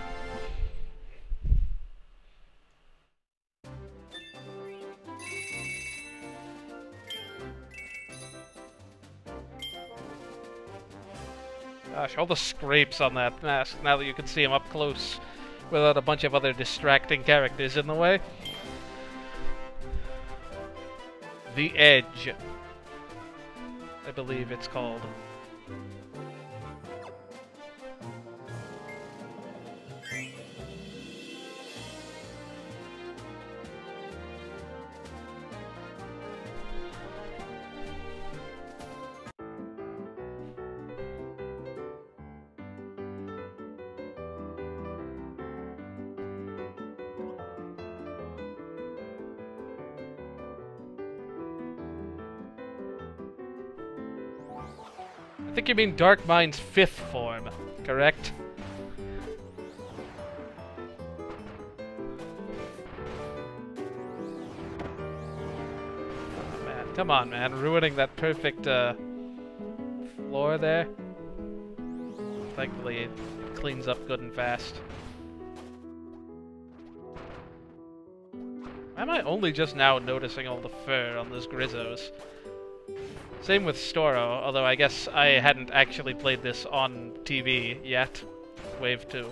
Gosh, all the scrapes on that mask, now that you can see him up close without a bunch of other distracting characters in the way. The Edge, I believe it's called. I think you mean Dark Mind's 5th form, correct? Oh, man. Come on, man. Ruining that perfect floor there. Thankfully, it cleans up good and fast. Why am I only just now noticing all the fur on those Grizzos? Same with Storo, although I guess I hadn't actually played this on TV yet. Wave 2.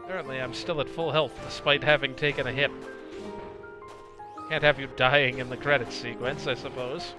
Apparently I'm still at full health despite having taken a hit. Can't have you dying in the credits sequence, I suppose.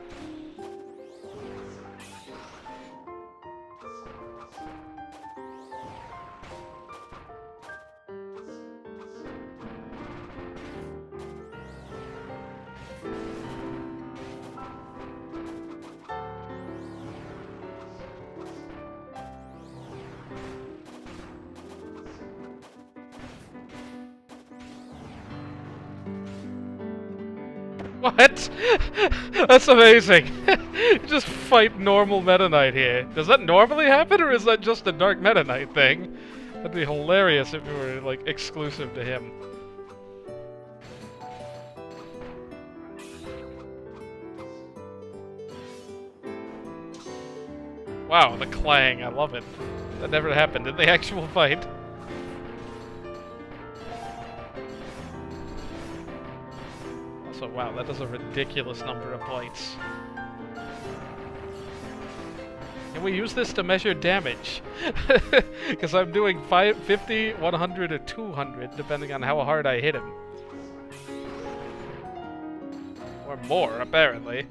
What? That's amazing. You just fight normal Meta Knight here. Does that normally happen, or is that just a Dark Meta Knight thing? That'd be hilarious if it were, like, exclusive to him. Wow, the clang, I love it. That never happened in the actual fight. So wow, that does a ridiculous number of points. Can we use this to measure damage? Because I'm doing 50, 100, or 200, depending on how hard I hit him. Or more, apparently.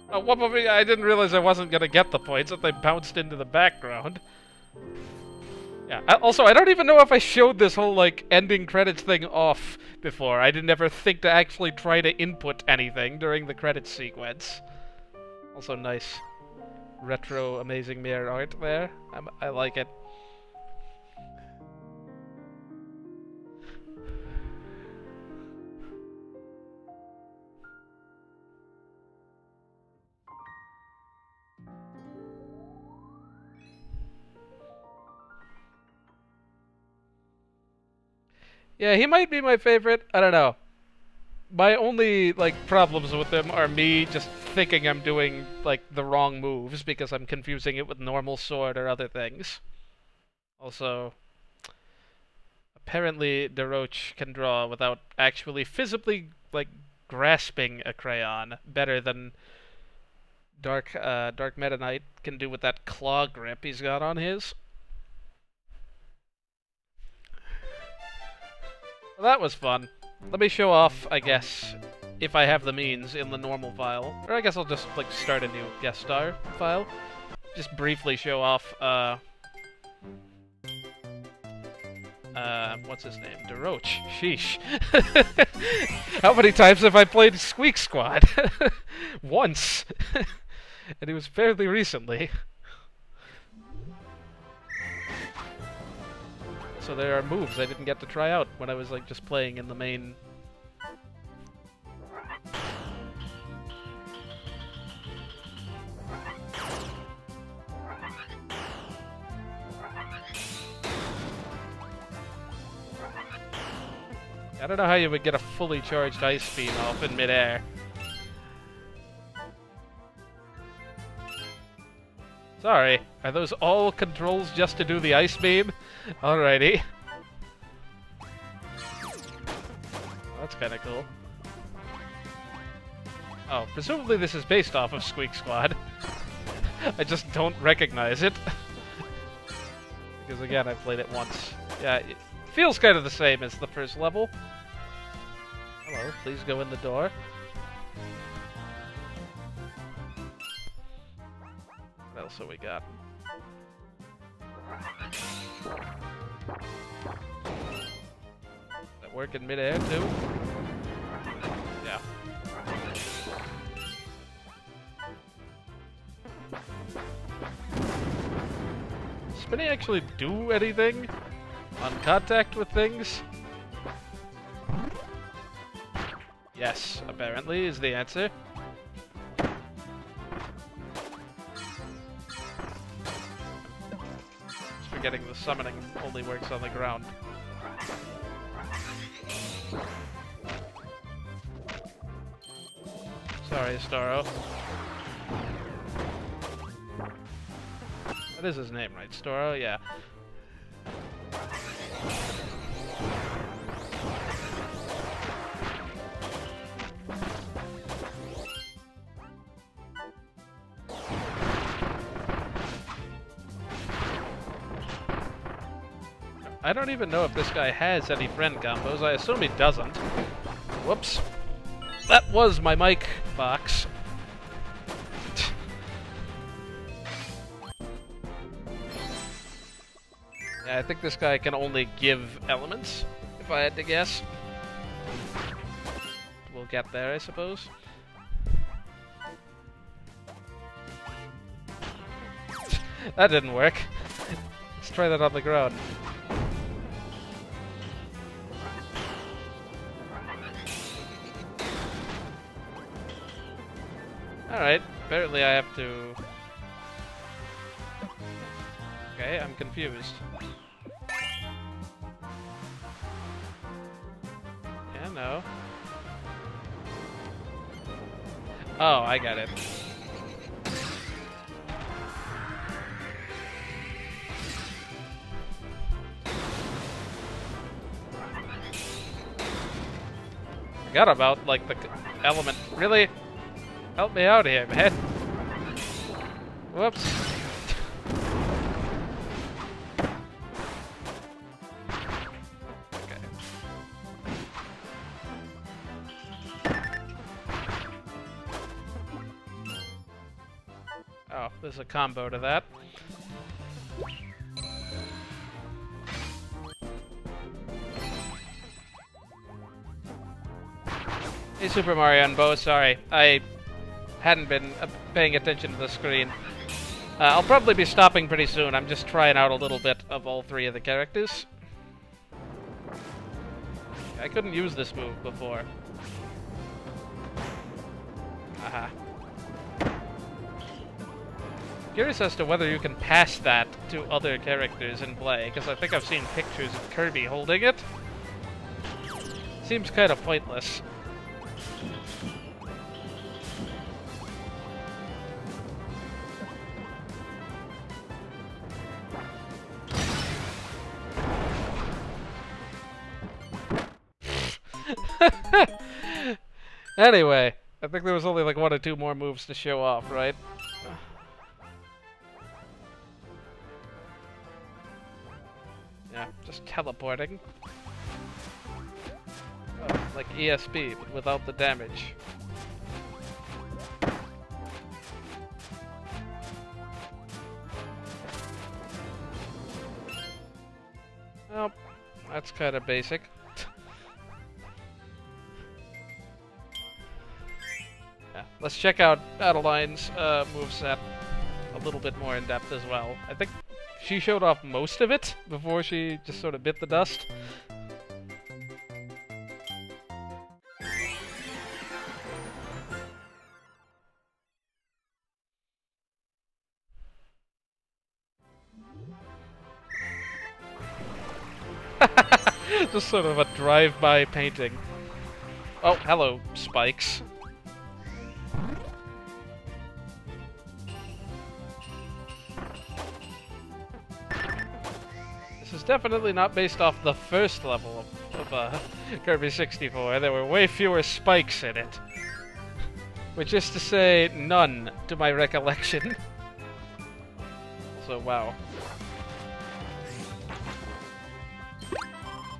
Oh, what? I didn't realize I wasn't gonna get the points if they bounced into the background. Yeah, also, I don't even know if I showed this whole, like, ending credits thing off before. I didn't ever think to actually try to input anything during the credits sequence. Also nice retro Amazing Mirror art there. I like it. Yeah, he might be my favorite. I don't know. My only, like, problems with them are me just thinking I'm doing, like, the wrong moves because I'm confusing it with normal sword or other things. Also, apparently DeRoche can draw without actually physically, like, grasping a crayon better than Dark Meta Knight can do with that claw grip he's got on his. Well, that was fun. Let me show off, I guess, if I have the means in the normal file. Or I guess I'll just, like, start a new guest star file. Just briefly show off, what's his name? DeRoche. Sheesh. How many times have I played Squeak Squad? Once. And it was fairly recently. So there are moves I didn't get to try out when I was, like, just playing in the main... I don't know how you would get a fully charged ice beam off in midair. Sorry, are those all controls just to do the ice beam? Alrighty. That's kinda cool. Oh, presumably this is based off of Squeak Squad. I just don't recognize it. Because again, I played it once. Yeah, it feels kind of the same as the first level. Hello, please go in the door. What else have we got? That work in midair too? Yeah. Does spinning actually do anything on contact with things? Yes, apparently, is the answer. Just forgetting the summoning only works on the ground. Sorry, Starro. That is his name, right? Starro? Yeah. I don't even know if this guy has any friend combos. I assume he doesn't. Whoops. That was my mic box. Yeah, I think this guy can only give elements, if I had to guess. We'll get there, I suppose. That didn't work. Let's try that on the ground. Alright, apparently I have to... Okay, I'm confused. Yeah, no. Oh, I got it. Forgot about, like, the element. Really? Help me out here, man. Whoops. Okay. Oh, there's a combo to that. Hey, Super Mario and Bo, sorry. I hadn't been paying attention to the screen. I'll probably be stopping pretty soon. I'm just trying out a little bit of all three of the characters. I couldn't use this move before. Aha. Curious as to whether you can pass that to other characters in play, because I think I've seen pictures of Kirby holding it. Seems kind of pointless. Anyway, I think there was only like 1 or 2 more moves to show off, right? Yeah, just teleporting. Oh, like ESP, but without the damage. Well, that's kind of basic. Yeah, let's check out Adeline's moveset a little bit more in depth as well. I think she showed off most of it before she just sort of bit the dust. Just sort of a drive-by painting. Oh, hello, spikes. This is definitely not based off the first level of Kirby 64. There were way fewer spikes in it. Which is to say, none, to my recollection. So, wow.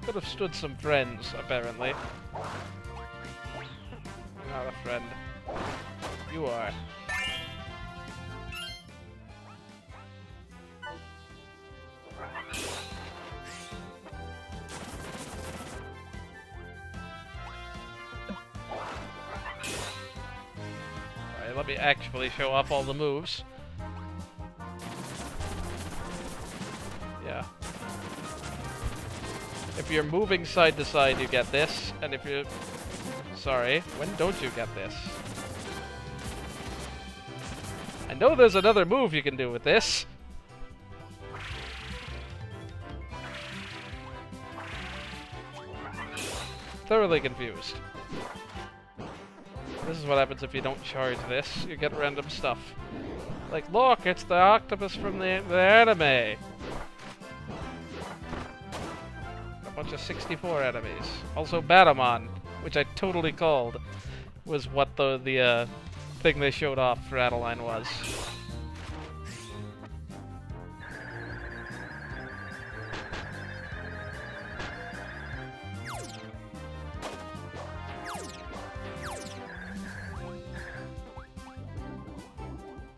Could have stood some friends, apparently. Not a friend. You are. Alright, let me actually show off all the moves. Yeah. If you're moving side to side, you get this, and if you're... Sorry, when don't you get this? I know there's another move you can do with this. Thoroughly confused. This is what happens if you don't charge this. You get random stuff. Like, look, it's the octopus from the anime. Bunch of 64 enemies. Also Batamon, which I totally called, was what the thing they showed off for Adeline was.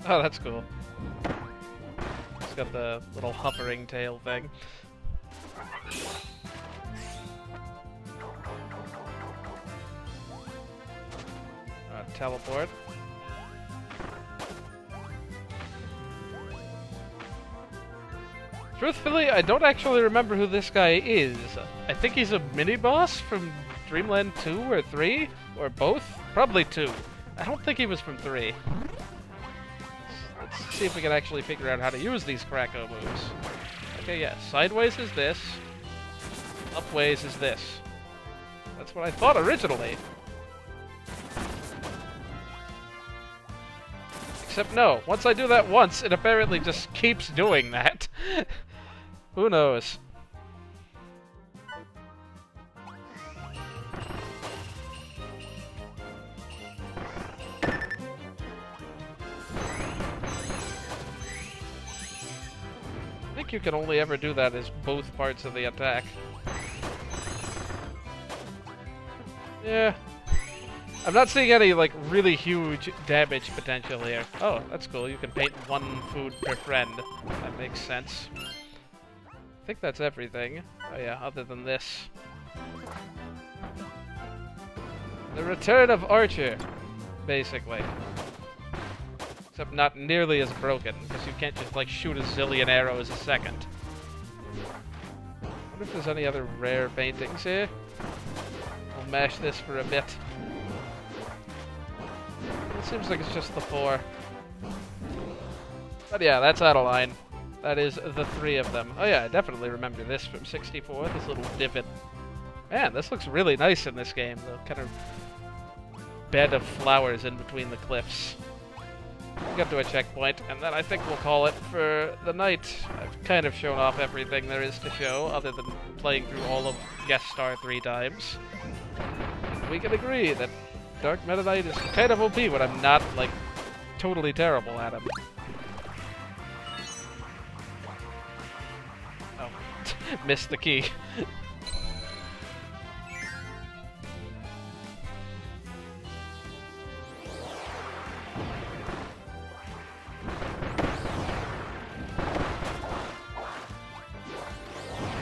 Oh, that's cool. It's got the little hovering tail thing. Teleport. Truthfully, I don't actually remember who this guy is. I think he's a mini-boss from Dreamland 2 or 3? Or both? Probably 2. I don't think he was from 3. Let's see if we can actually figure out how to use these Kracko moves. Okay, yeah. Sideways is this. Upways is this. That's what I thought originally. Except no, once I do that once, it apparently just keeps doing that. Who knows? I think you can only ever do that as both parts of the attack. Yeah. I'm not seeing any, like, really huge damage potential here. Oh, that's cool. You can paint 1 food per friend. That makes sense. I think that's everything. Oh yeah, other than this. The return of Archer, basically. Except not nearly as broken, because you can't just, like, shoot a zillion arrows a second. I wonder if there's any other rare paintings here. We'll mash this for a bit. It seems like it's just the 4. But yeah, that's Adeline. That is the 3 of them. Oh yeah, I definitely remember this from 64, this little divot. Man, this looks really nice in this game, though. Kind of bed of flowers in between the cliffs. We got to a checkpoint, and then I think we'll call it for the night. I've kind of shown off everything there is to show, other than playing through all of Guest Star 3 times. We can agree that Dark Meta Knight is kind of OP when I'm not, like, totally terrible at him. Oh, missed the key.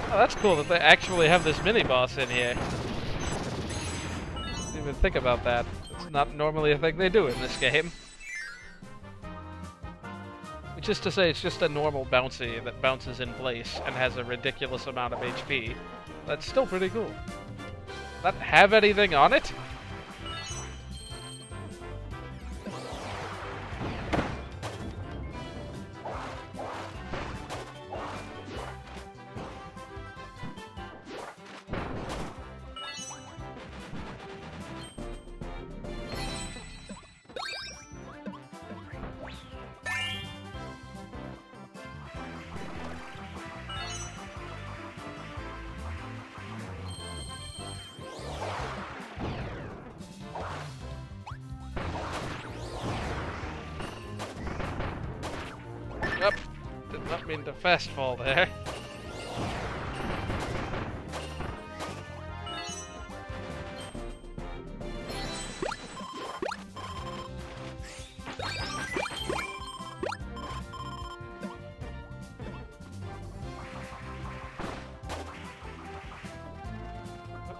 Oh, that's cool that they actually have this mini-boss in here. Didn't even think about that. It's not normally a thing they do in this game. Which is to say, it's just a normal bouncy that bounces in place and has a ridiculous amount of HP. That's still pretty cool. Does that have anything on it? Yep, did not mean to fast fall there.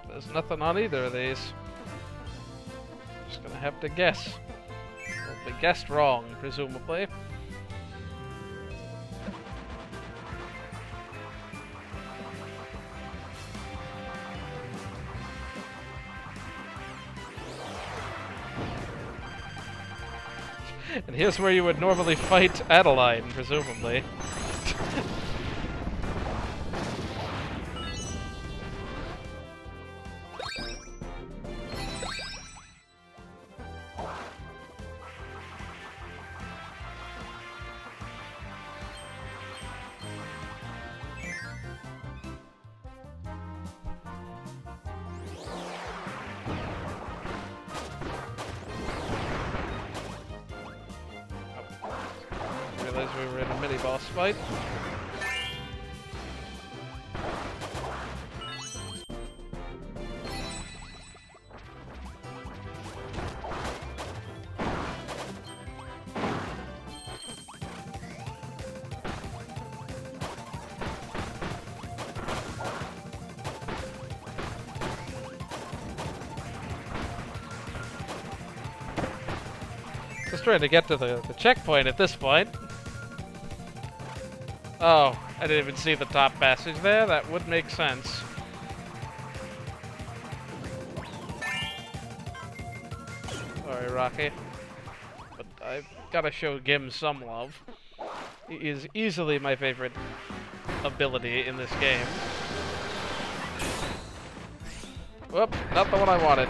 There's nothing on either of these. Just gonna have to guess. Well, we guessed wrong, presumably. And here's where you would normally fight Adeline, presumably. We were in a mini-boss fight. Just trying to get to the checkpoint at this point. Oh, I didn't even see the top passage there. That would make sense. Sorry, Rocky. But I've gotta show Gim some love. He is easily my favorite ability in this game. Whoop, not the one I wanted.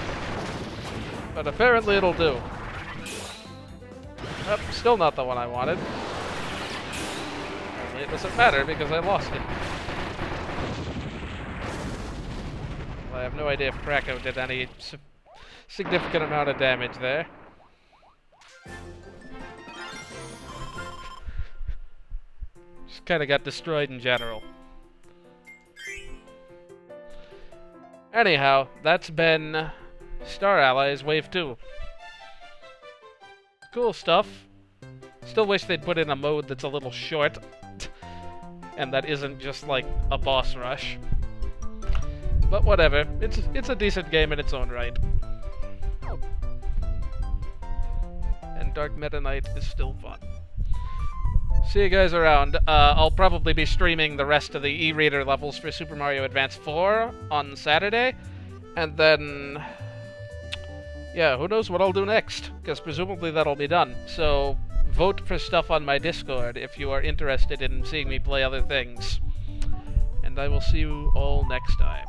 But apparently it'll do. Nope, still not the one I wanted. It doesn't matter because I lost it. Well, I have no idea if Krakow did any significant amount of damage there. Just kind of got destroyed in general. Anyhow, that's been Star Allies Wave 2. Cool stuff. Still wish they'd put in a mode that's a little short. And that isn't just like a boss rush. But whatever, it's a decent game in its own right. And Dark Meta Knight is still fun. See you guys around. I'll probably be streaming the rest of the e-reader levels for Super Mario Advance 4 on Saturday. And then... yeah, who knows what I'll do next, because presumably that'll be done. So... vote for stuff on my Discord if you are interested in seeing me play other things. And I will see you all next time.